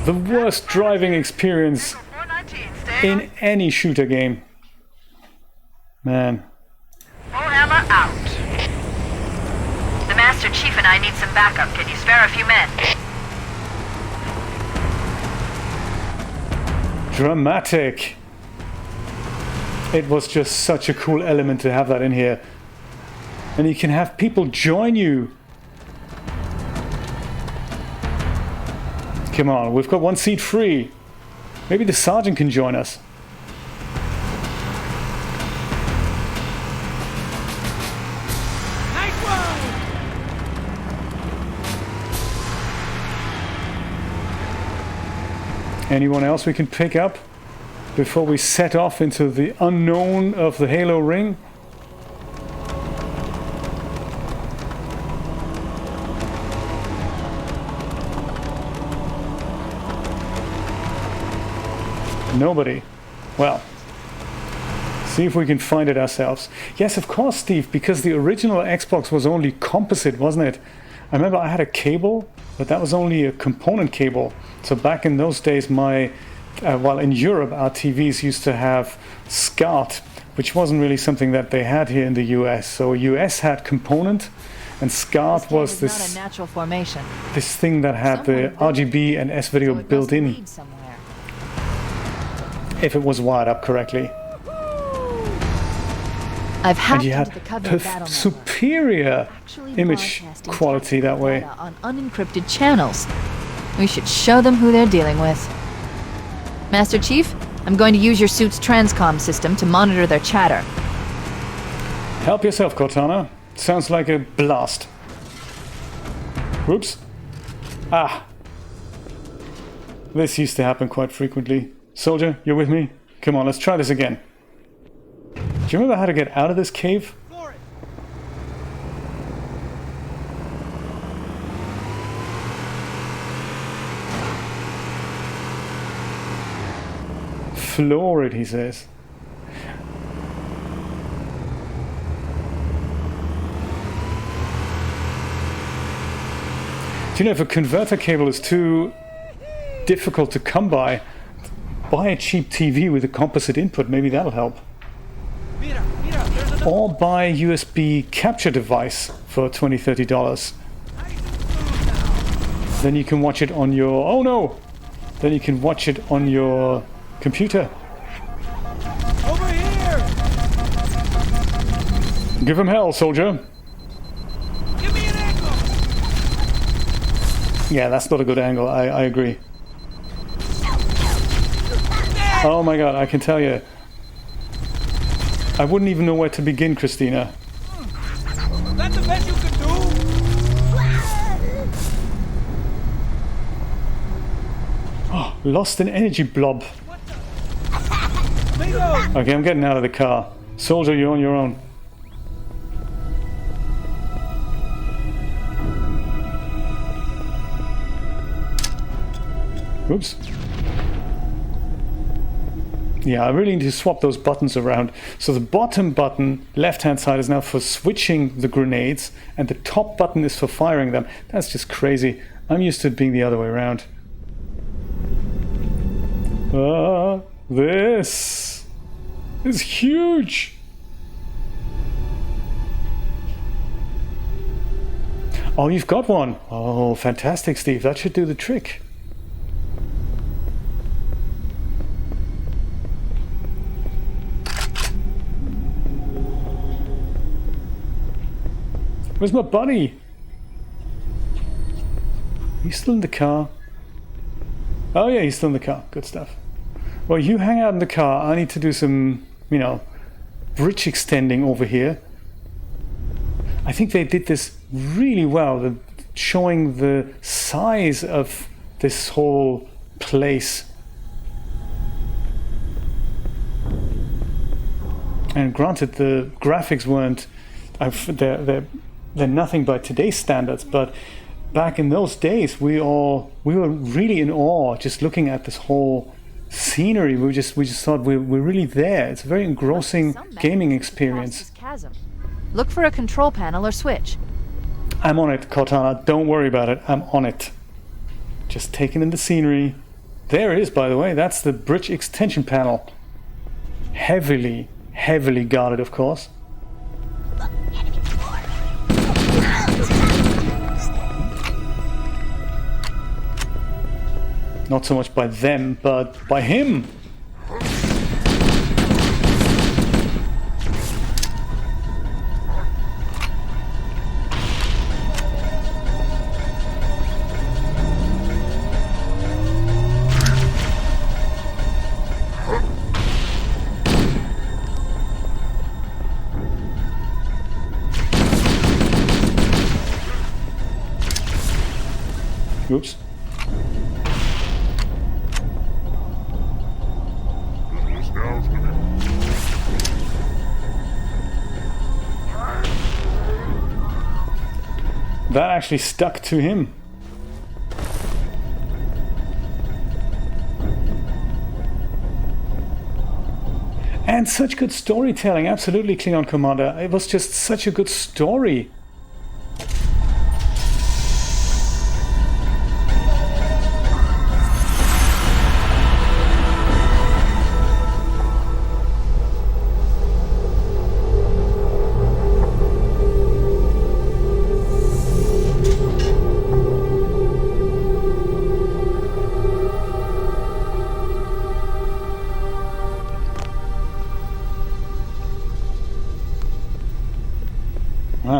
Speaker 1: The worst driving experience in any shooter game. Man.
Speaker 10: Foehammer out. The Master Chief and I need some backup. Can you spare a few men?
Speaker 1: Dramatic. It was just such a cool element to have that in here. And you can have people join you. Come on, we've got one seat free. Maybe the sergeant can join us. Anyone else we can pick up before we set off into the unknown of the Halo ring? Nobody. Well, see if we can find it ourselves. Yes, of course, Steve, because the original Xbox was only composite, wasn't it? I remember I had a cable, but that was only a component cable. So back in those days, well, in Europe, our TVs used to have SCART, which wasn't really something that they had here in the US. So US had component, and SCART was this
Speaker 3: not a natural formation.
Speaker 1: This thing that had the RGB and S-video built in, if it was wired up correctly.
Speaker 3: I've hacked
Speaker 1: and you had
Speaker 3: into the Covenant battle
Speaker 1: superior image quality that way.
Speaker 3: On unencrypted channels. We should show them who they're dealing with. Master Chief, I'm going to use your suit's transcom system to monitor their chatter.
Speaker 1: Help yourself, Cortana. Sounds like a blast. Whoops. Ah. This used to happen quite frequently. Soldier, you're with me? Come on, let's try this again. Do you remember how to get out of this cave? Floor it, he says. Do you know, if a converter cable is too difficult to come by, buy a cheap TV with a composite input, maybe that'll help. Or buy a USB capture device for $20, $30. Then you can watch it on your... oh no! Then you can watch it on your computer.
Speaker 6: Over here!
Speaker 1: Give him hell, soldier.
Speaker 6: Give me an angle!
Speaker 1: Yeah, that's not a good angle, I agree. Oh my god, I can tell you. I wouldn't even know where to begin, Christina.
Speaker 6: That's the best you could do?
Speaker 1: Oh, lost an energy blob. Okay, I'm getting out of the car. Soldier, you're on your own. Oops. Yeah, I really need to swap those buttons around. So the bottom button, left-hand side, is now for switching the grenades, and the top button is for firing them. That's just crazy. I'm used to it being the other way around. This is huge! Oh, you've got one. Oh, fantastic, Steve. That should do the trick. Where's my buddy? He's still in the car. Oh yeah, he's still in the car. Good stuff. Well, you hang out in the car. I need to do some, you know, bridge extending over here. I think they did this really well, showing the size of this whole place. And granted, the graphics weren't... They're nothing by today's standards, but back in those days, we were really in awe just looking at this whole scenery. We just thought we're really there. It's a very engrossing gaming experience.
Speaker 3: Look for a control panel or switch.
Speaker 1: I'm on it, Cortana. Don't worry about it. I'm on it. Just taking in the scenery. There it is, by the way. That's the bridge extension panel. Heavily guarded, of course. Not so much by them, but by him. Oops. That actually stuck to him. And such good storytelling, absolutely, Klingon Commander. It was just such a good story.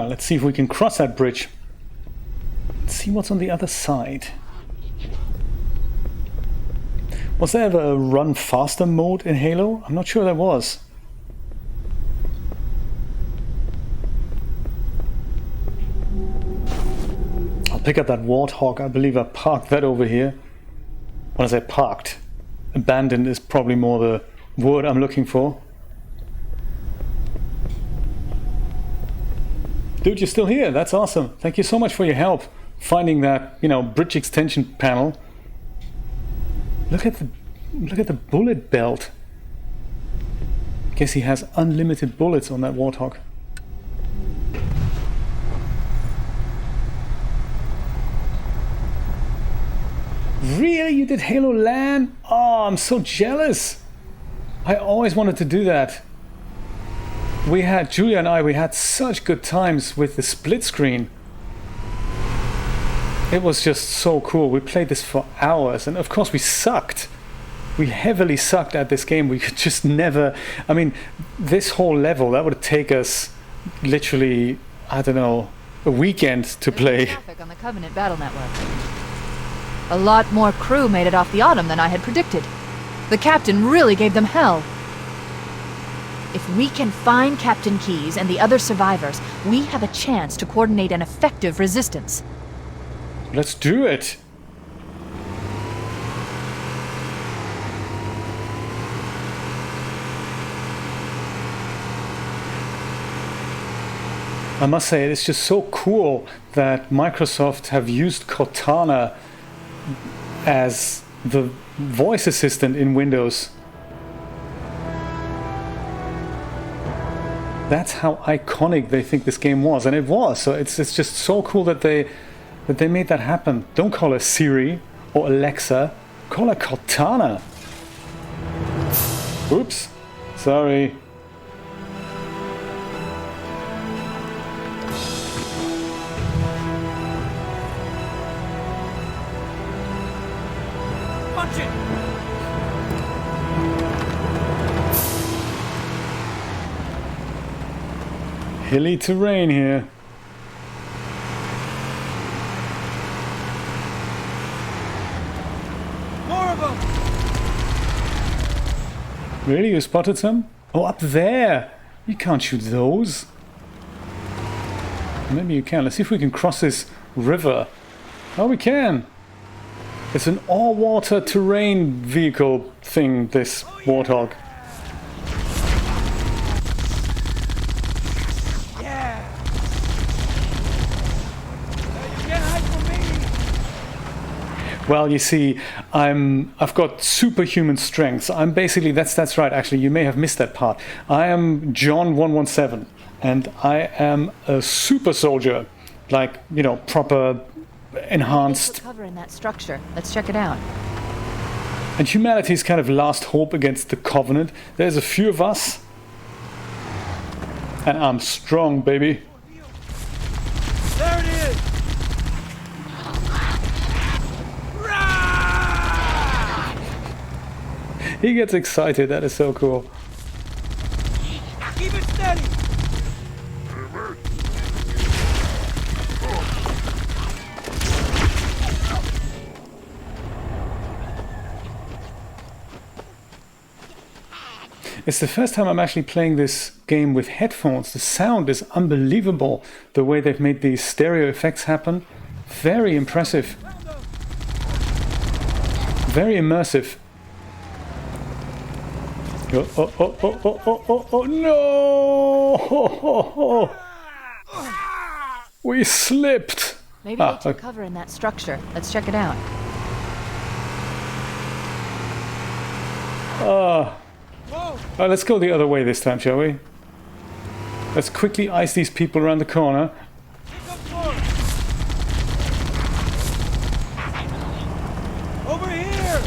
Speaker 1: Let's see if we can cross that bridge. Let's see what's on the other side. Was there ever a run faster mode in Halo? I'm not sure there was. I'll pick up that Warthog. I believe I parked that over here. When I say parked, abandoned is probably more the word I'm looking for. Dude, you're still here. That's awesome. Thank you so much for your help finding that, you know, bridge extension panel. Look at the bullet belt. Guess he has unlimited bullets on that Warthog. Really? You did Halo LAN? Oh, I'm so jealous. I always wanted to do that. Julia and I, we had such good times with the split screen. It was just so cool. We played this for hours, and of course we sucked. We heavily sucked at this game. We could just never... I mean, this whole level, that would take us literally, I don't know, a weekend to play.
Speaker 3: Traffic on the Covenant battle network. A lot more crew made it off the Autumn than I had predicted. The captain really gave them hell. If we can find Captain Keyes and the other survivors, we have a chance to coordinate an effective resistance.
Speaker 1: Let's do it. I must say, it's just so cool that Microsoft have used Cortana as the voice assistant in Windows. That's how iconic they think this game was, and it was. So it's just so cool that they made that happen. Don't call her Siri or Alexa, call her Cortana. Oops, sorry.
Speaker 6: Punch it!
Speaker 1: Hilly terrain here.
Speaker 6: More of them!
Speaker 1: Really? You spotted some? Oh, up there! You can't shoot those. Maybe you can. Let's see if we can cross this river. Oh, we can! It's an all-water terrain vehicle thing, this Warthog. Well, you see, I've got superhuman strengths. I'm basically, that's right, actually, you may have missed that part. I am John 117, and I am a super soldier. Like, you know, proper, enhanced.
Speaker 3: Cover in that structure. Let's check it out.
Speaker 1: And humanity's kind of last hope against the Covenant. There's a few of us. And I'm strong, baby.
Speaker 6: There it is!
Speaker 1: He gets excited, that is so cool.
Speaker 6: Keep it steady!
Speaker 1: It's the first time I'm actually playing this game with headphones. The sound is unbelievable, the way they've made these stereo effects happen. Very impressive. Very immersive. Oh, no! We slipped.
Speaker 3: Maybe they took cover in that structure. Let's check it out.
Speaker 1: Let's go the other way this time, shall we? Let's quickly ice these people around the corner.
Speaker 6: Over here!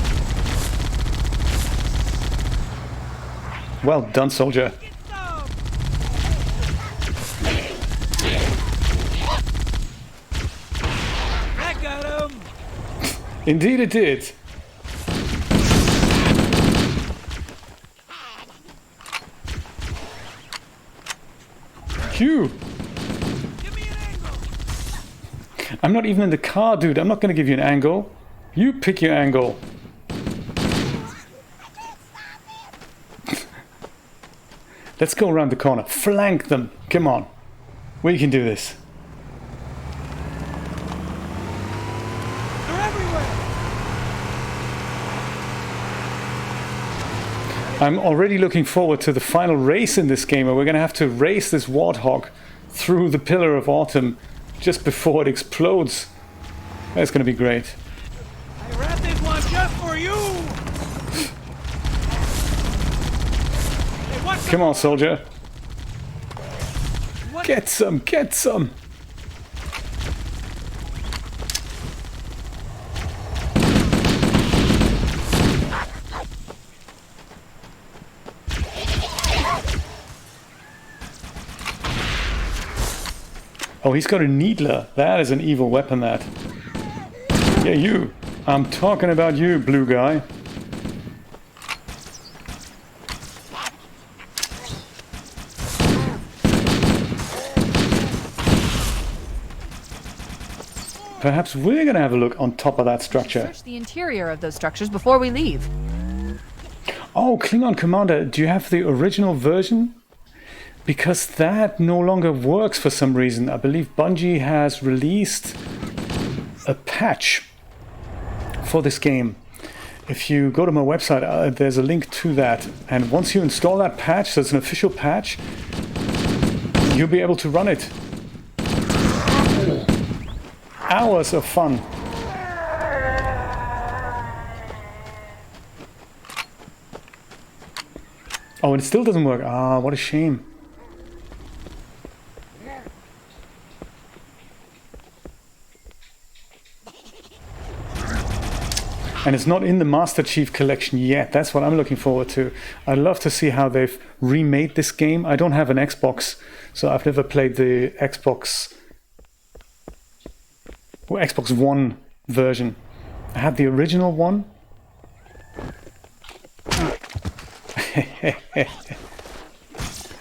Speaker 1: Well done, soldier.
Speaker 6: That got him!
Speaker 1: Indeed it did. Q.
Speaker 6: Give me an angle!
Speaker 1: I'm not even in the car, dude. I'm not going to give you an angle. You pick your angle. Let's go around the corner. Flank them. Come on. We can do this.
Speaker 6: They're everywhere!
Speaker 1: I'm already looking forward to the final race in this game, where we're going to have to race this Warthog through the Pillar of Autumn just before it explodes. That's going to be great.
Speaker 6: I wrapped this one just for you!
Speaker 1: Come on, soldier. Get some, get some. Oh, he's got a needler. That is an evil weapon, that. Yeah, you. I'm talking about you, blue guy. Perhaps we're going to have a look on top of that structure.
Speaker 3: Search the interior of those structures before we leave.
Speaker 1: Oh, Klingon Commander, do you have the original version? Because that no longer works for some reason. I believe Bungie has released a patch for this game. If you go to my website, there's a link to that. And once you install that patch, so it's an official patch, you'll be able to run it. Hours of fun. Oh, and it still doesn't work. Ah, what a shame. And it's not in the Master Chief Collection yet. That's what I'm looking forward to. I'd love to see how they've remade this game. I don't have an Xbox, so I've never played the Xbox One version. I had the original one.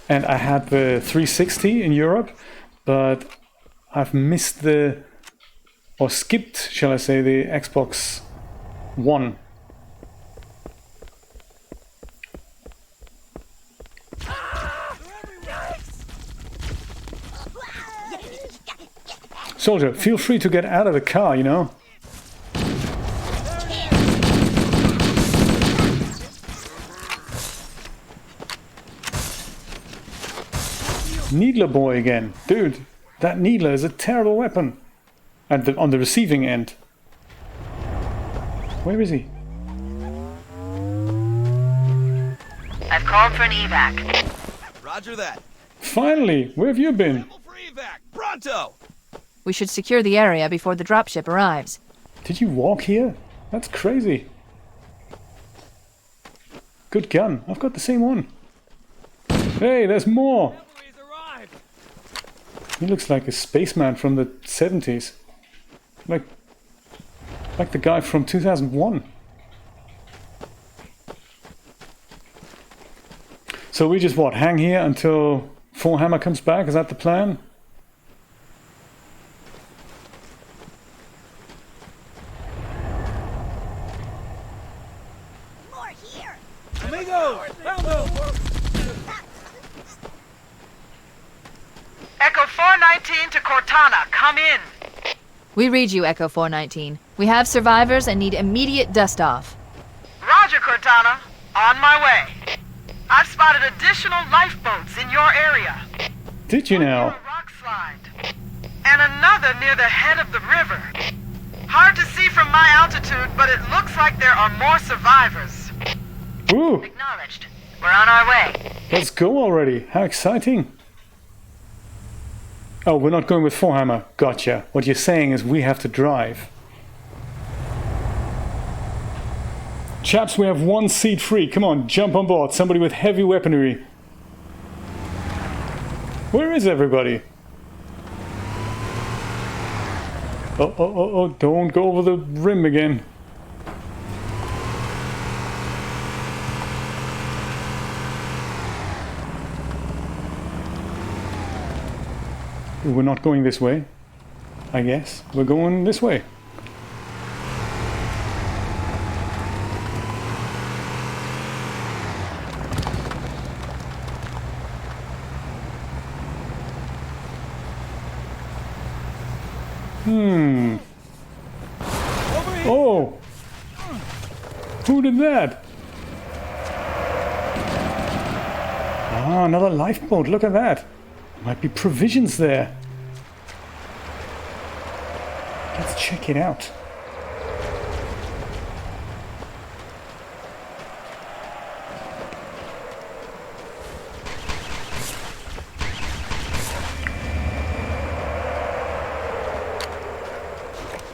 Speaker 1: And I had the 360 in Europe, but I've missed or skipped, shall I say, the Xbox One. Soldier, feel free to get out of the car, you know. Needler boy again. Dude, that needler is a terrible weapon. On the receiving end. Where is he?
Speaker 10: I've called for an evac.
Speaker 12: Roger that.
Speaker 1: Finally, where have you been?
Speaker 12: For evac, pronto!
Speaker 3: We should secure the area before the dropship arrives.
Speaker 1: Did you walk here? That's crazy. Good gun. I've got the same one. Hey, there's more. He looks like a spaceman from the 70s. Like the guy from 2001. So we just what, hang here until Forehammer comes back? Is that the plan?
Speaker 13: More here.
Speaker 6: Amigo!
Speaker 10: Echo 419 to Cortana, come in.
Speaker 3: We read you, Echo 419. We have survivors and need immediate dust-off.
Speaker 10: Roger, Cortana. On my way. I've spotted additional lifeboats in your area.
Speaker 1: Did you now?
Speaker 10: One near a rock slide. And another near the head of the river. Hard to see from my altitude, but it looks like there are more survivors.
Speaker 1: Woo!
Speaker 10: Acknowledged. We're on our way.
Speaker 1: Let's go already. How exciting. Oh, we're not going with Forehammer. Gotcha. What you're saying is we have to drive. Chaps, we have one seat free. Come on, jump on board. Somebody with heavy weaponry. Where is everybody? Oh, don't go over the rim again. We're not going this way, I guess. We're going this way. Oh! Who did that? Ah, another lifeboat. Look at that. Might be provisions there. Let's check it out.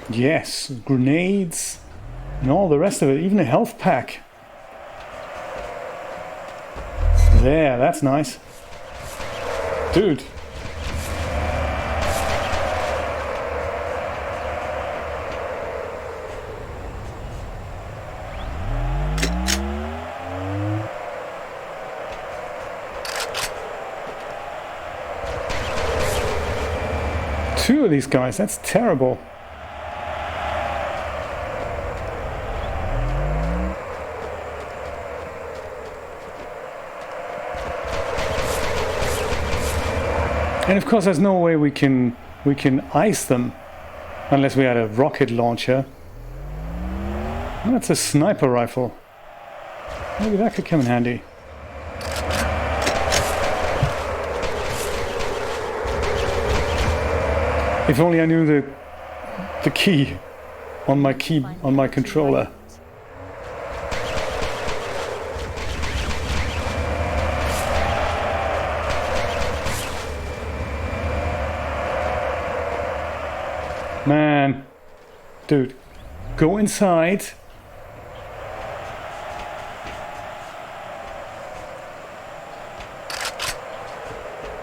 Speaker 1: Yes, grenades and all the rest of it, even a health pack. There, that's nice. Dude. 2 of these guys, that's terrible. And of course there's no way we can ice them unless we had a rocket launcher. Oh, that's a sniper rifle. Maybe that could come in handy. If only I knew the key on my controller. Man, dude, go inside.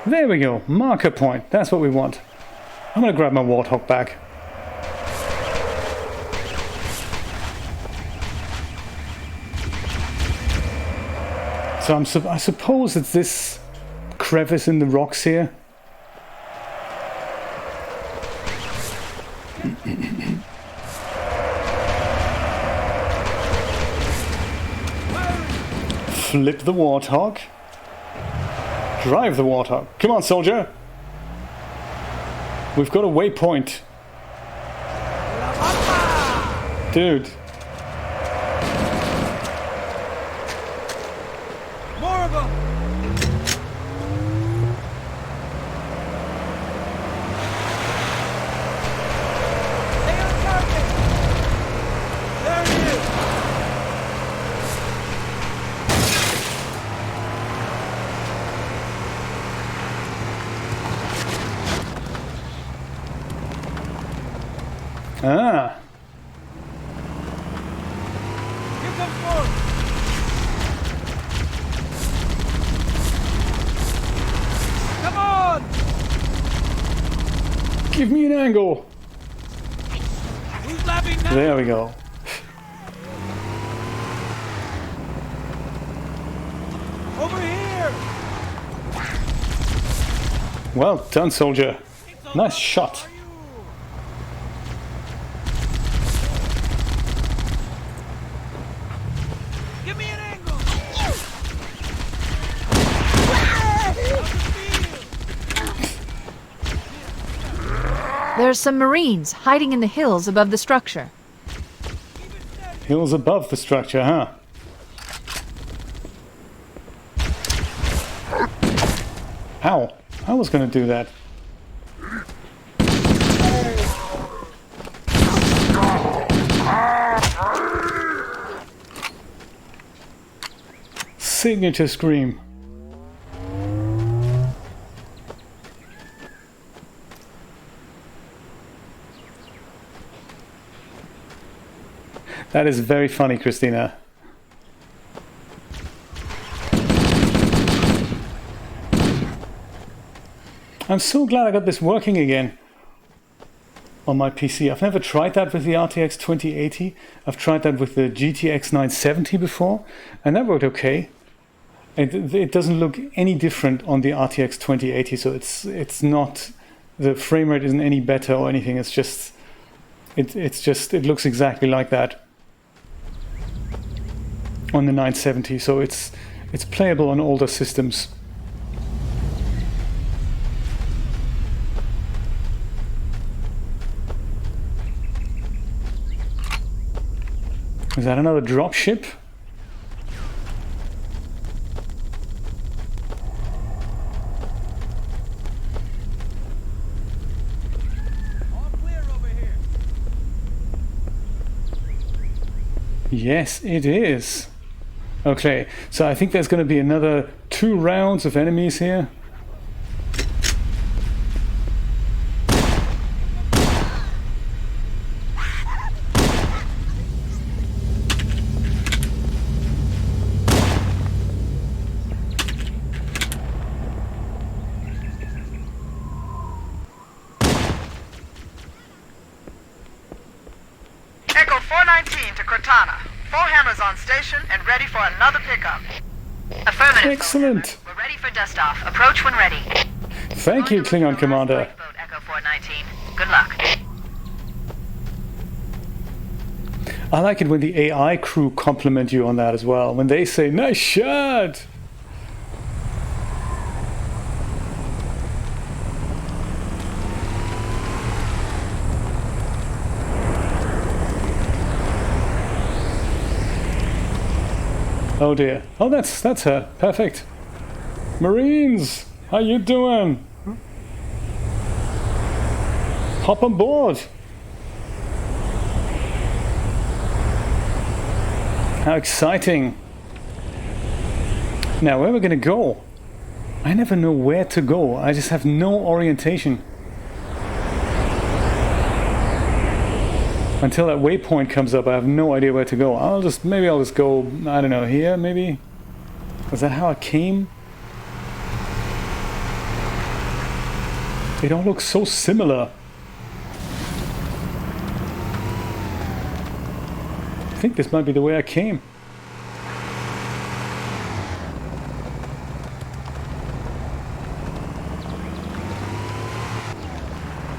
Speaker 1: There we go, marker point, that's what we want. I'm gonna grab my Warthog back. So I suppose it's this crevice in the rocks here. Flip the Warthog. Drive the Warthog. Come on, soldier. We've got a waypoint. Dude.
Speaker 6: More of them. Stay on target. There he is.
Speaker 1: Ah.
Speaker 6: Here comes more. Come on.
Speaker 1: Give me an angle.
Speaker 6: Who's laughing now?
Speaker 1: There we go.
Speaker 6: Over here.
Speaker 1: Well done, soldier. Nice shot.
Speaker 6: Give me an angle.
Speaker 3: There's some Marines hiding in the hills above the structure.
Speaker 1: Hills above the structure, huh? Ow. I was gonna do that. Signature scream. That is very funny, Christina. I'm so glad I got this working again on my PC. I've never tried that with the RTX 2080. I've tried that with the GTX 970 before, and that worked okay. It doesn't look any different on the RTX 2080, so it's not, the frame rate isn't any better or anything. It's just it looks exactly like that on the 970. So it's playable on older systems. Is that another dropship? Yes, it is. Okay, so I think there's going to be another 2 rounds of enemies here.
Speaker 10: Echo 419 to Cortana. Full hammers on station and ready for another pickup. Affirmative.
Speaker 1: Excellent.
Speaker 10: We're ready for dust off. Approach when ready.
Speaker 1: Thank you, Klingon Commander.
Speaker 10: Echo 419.
Speaker 3: Good luck.
Speaker 1: I like it when the AI crew compliment you on that as well. When they say, "Nice shot!" Oh dear. Oh, that's her. Perfect. Marines, how you doing? Hop on board. How exciting. Now, where are we going to go? I never know where to go. I just have no orientation. Until that waypoint comes up, I have no idea where to go. Maybe I'll just go, I don't know, here, maybe? Is that how I came? They don't look so similar. I think this might be the way I came.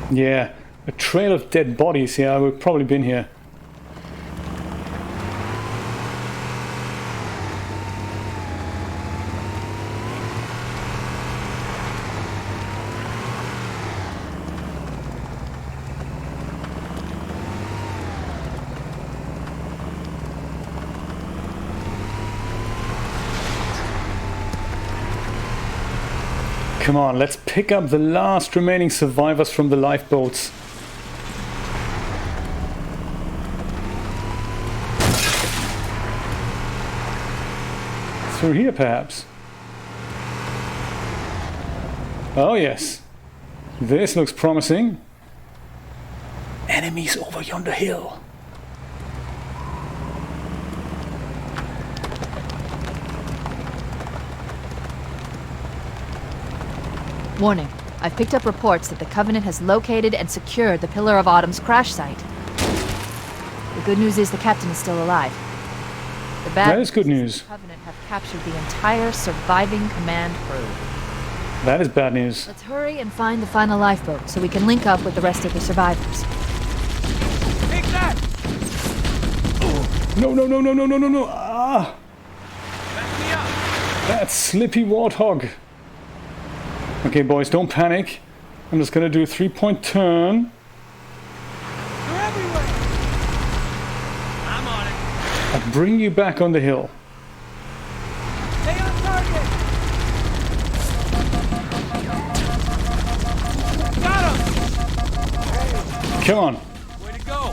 Speaker 1: Yeah, a trail of dead bodies. Yeah, we've probably been here. Come on, let's pick up the last remaining survivors from the lifeboats. Through here, perhaps. Oh, yes. This looks promising. Enemies over yonder hill.
Speaker 3: Warning. I've picked up reports that the Covenant has located and secured the Pillar of Autumn's crash site. The good news is the captain is still alive. The bad
Speaker 1: that is good news.
Speaker 3: The Covenant have captured the entire surviving command crew.
Speaker 1: That is bad news.
Speaker 3: Let's hurry and find the final lifeboat so we can link up with the rest of the survivors.
Speaker 6: Take that!
Speaker 1: No, no, no, no, no, no, no, no. Ah!
Speaker 6: Back me up!
Speaker 1: That slippy warthog. Okay, boys, don't panic. I'm just gonna do a 3-point turn.
Speaker 6: They're everywhere! I'm on it.
Speaker 1: I'll bring you back on the hill.
Speaker 6: Stay on target! Got him!
Speaker 1: Come on.
Speaker 6: Way to go!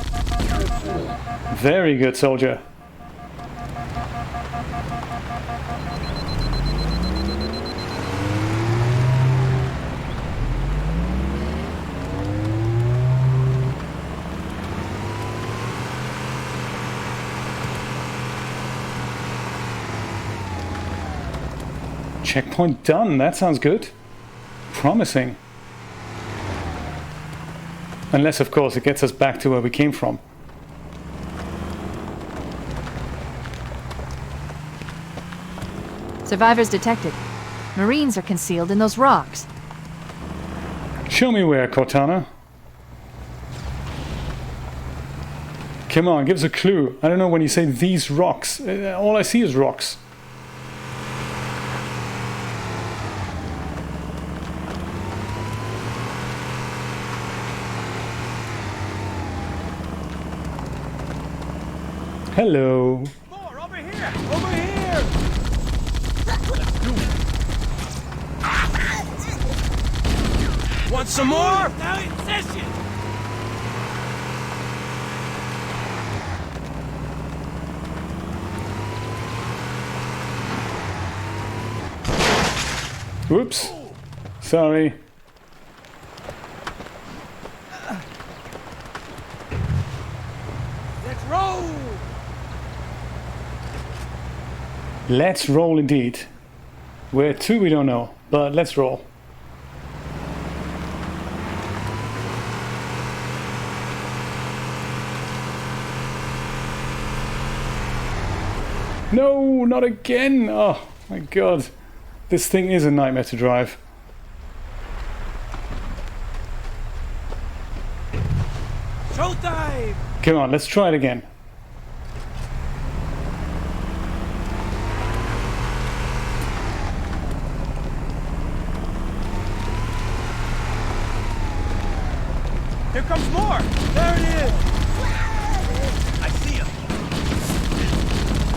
Speaker 1: Very good, soldier. Checkpoint done. That sounds good. Promising. Unless, of course, it gets us back to where we came from.
Speaker 3: Survivors detected. Marines are concealed in those rocks.
Speaker 1: Show me where, Cortana. Come on, give us a clue. I don't know when you say these rocks. All I see is rocks. Hello.
Speaker 6: More, over here! Over here! Want some more? Now in session!
Speaker 1: Whoops. Sorry.
Speaker 6: Let's roll!
Speaker 1: Let's roll indeed. Where to, we don't know, but let's roll. No, not again! Oh my god. This thing is a nightmare to drive.
Speaker 6: Showtime!
Speaker 1: Come on, let's try it again.
Speaker 6: Here comes more! There it is! I see him!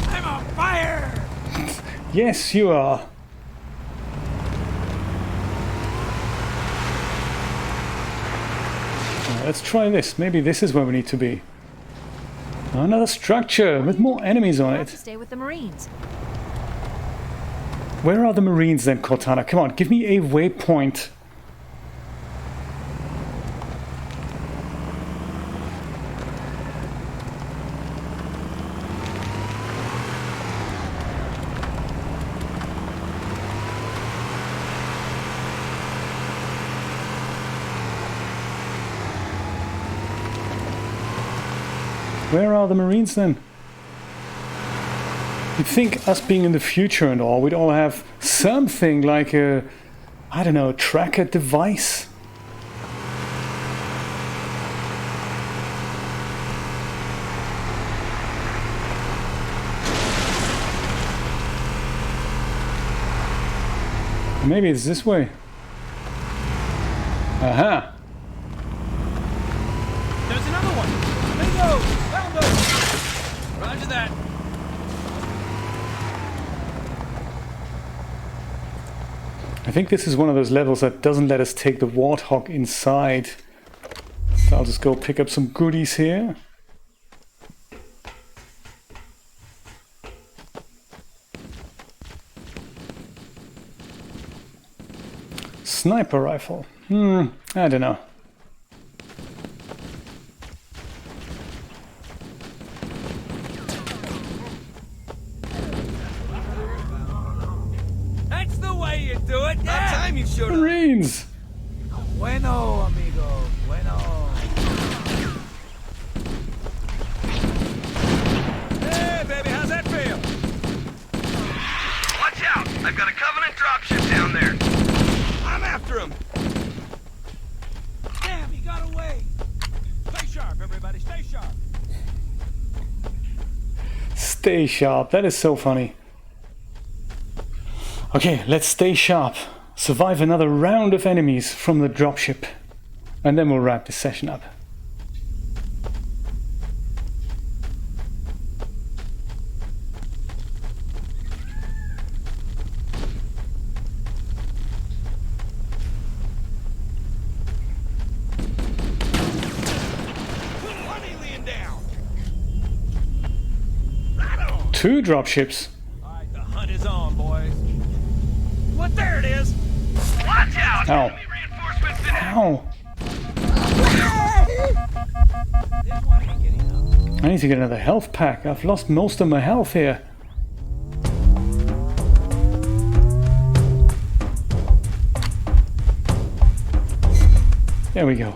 Speaker 6: I'm on fire!
Speaker 1: Yes, you are. Let's try this. Maybe this is where we need to be. Another structure with more enemies on it.
Speaker 3: Stay with the Marines.
Speaker 1: Where are the Marines then, Cortana? Come on, give me a waypoint. Where are the Marines then? You'd think us being in the future and all, we'd all have something like a, I don't know, tracker device. Maybe it's this way. Aha!
Speaker 6: There's another one! Bingo! Found them! Roger that.
Speaker 1: I think this is one of those levels that doesn't let us take the Warthog inside. So I'll just go pick up some goodies here. Sniper rifle. I don't know.
Speaker 6: That's the way you do it! Yeah.
Speaker 12: About time you showed up.
Speaker 1: Marines!
Speaker 6: Bueno, amigo. Bueno.
Speaker 12: Hey, baby, how's that feel? Watch out! I've got a Covenant dropship down there. I'm after him.
Speaker 6: Damn, he got away! Stay sharp, everybody. Stay sharp.
Speaker 1: Stay sharp. That is so funny. Okay, let's stay sharp. Survive another round of enemies from the dropship. And then we'll wrap this session up. Two dropships.
Speaker 6: Alright, the hunt is on, boys. What? There it is!
Speaker 12: Watch out!
Speaker 1: Ow.
Speaker 12: Enemy reinforcements been out.
Speaker 1: Ow.
Speaker 6: This one ain't getting up.
Speaker 1: I need to get another health pack. I've lost most of my health here. There we go.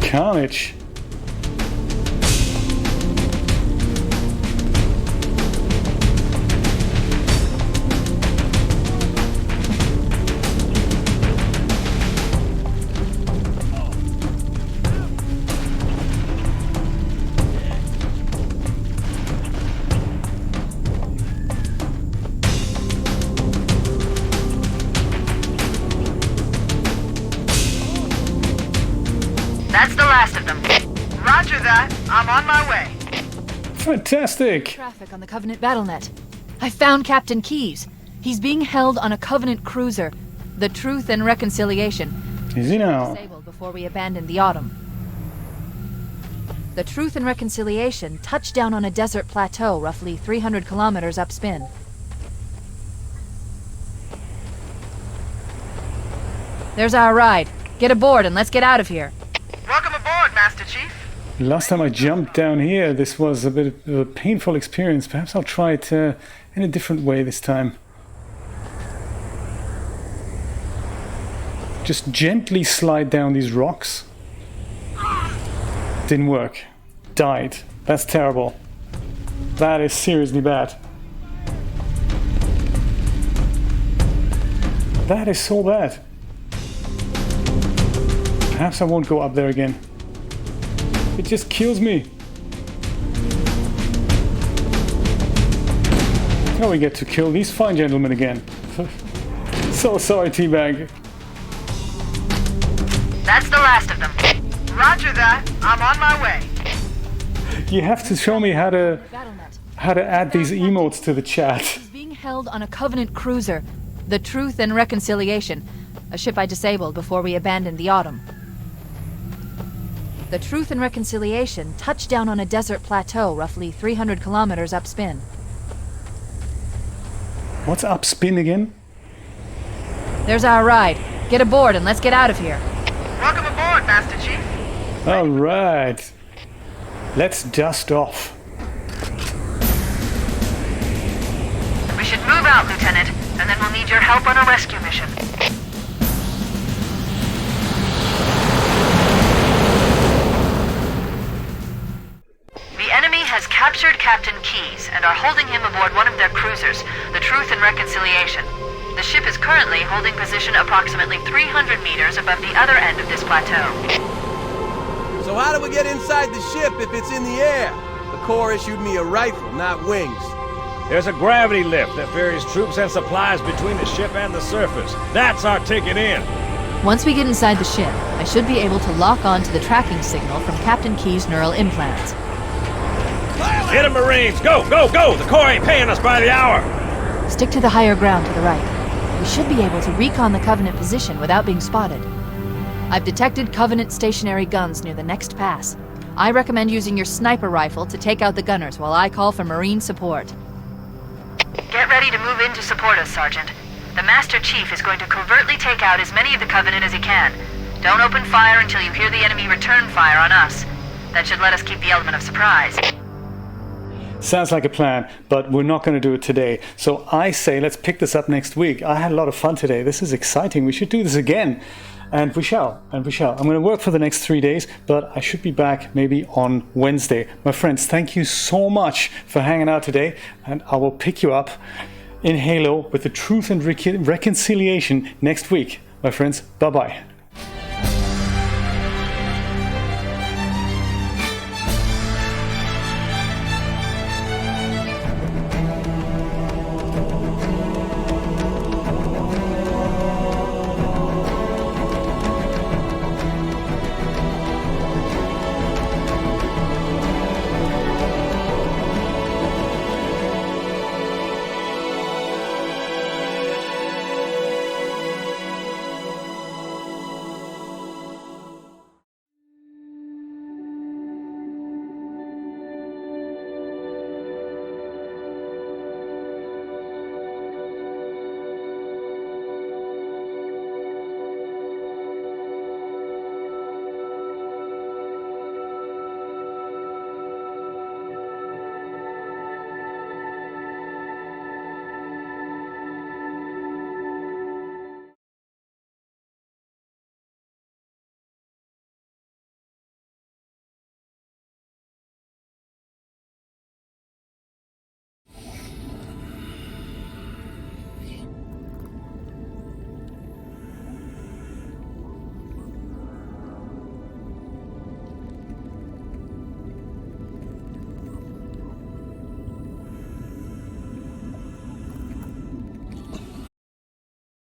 Speaker 1: Carnage.
Speaker 10: That's the last of them. Roger that. I'm on my way.
Speaker 1: Fantastic.
Speaker 3: Traffic on the Covenant BattleNet. I found Captain Keyes. He's being held on a Covenant cruiser, the Truth and Reconciliation.
Speaker 1: Is he now?
Speaker 3: Disabled before we abandoned the Autumn. The Truth and Reconciliation touched down on a desert plateau roughly 300 kilometers upspin. There's our ride. Get aboard and let's get out of here.
Speaker 10: Welcome aboard, Master Chief.
Speaker 1: Last time I jumped down here, this was a bit of a painful experience. Perhaps I'll try it in a different way this time. Just gently slide down these rocks. Didn't work. Died. That's terrible. That is seriously bad. That is so bad. Perhaps I won't go up there again. It just kills me. Now we get to kill these fine gentlemen again. So sorry, Teabag.
Speaker 10: That's the last of them. Roger that. I'm on my way.
Speaker 1: You have to show me how to add these emotes to the chat.
Speaker 3: He's being held on a Covenant cruiser, the Truth and Reconciliation, a ship I disabled before we abandoned the Autumn. The Truth and Reconciliation touched down on a desert plateau roughly 300 kilometers upspin.
Speaker 1: What's upspin again?
Speaker 3: There's our ride. Get aboard and let's get out of here.
Speaker 10: Welcome aboard, Master Chief.
Speaker 1: All right. Let's dust off.
Speaker 10: We should move out, Lieutenant, and then we'll need your help on a rescue mission. The enemy has captured Captain Keyes and are holding him aboard one of their cruisers, the Truth and Reconciliation. The ship is currently holding position approximately 300 meters above the other end of this plateau.
Speaker 13: So how do we get inside the ship if it's in the air? The Corps issued me a rifle, not wings.
Speaker 5: There's a gravity lift that ferries troops and supplies between the ship and the surface. That's our ticket in.
Speaker 3: Once we get inside the ship, I should be able to lock on to the tracking signal from Captain Keyes' neural implants.
Speaker 5: Get 'em, Marines! Go, go, go! The Corps ain't paying us by the hour!
Speaker 3: Stick to the higher ground to the right. We should be able to recon the Covenant position without being spotted. I've detected Covenant stationary guns near the next pass. I recommend using your sniper rifle to take out the gunners while I call for Marine support.
Speaker 10: Get ready to move in to support us, Sergeant. The Master Chief is going to covertly take out as many of the Covenant as he can. Don't open fire until you hear the enemy return fire on us. That should let us keep the element of surprise.
Speaker 1: Sounds like a plan, but we're not going to do it today. So I say let's pick this up next week. I had a lot of fun today. This is exciting. We should do this again. And we shall. I'm going to work for the next 3 days, but I should be back maybe on Wednesday. My friends, thank you so much for hanging out today, and I will pick you up in Halo with the Truth and Reconciliation next week. My friends, bye-bye.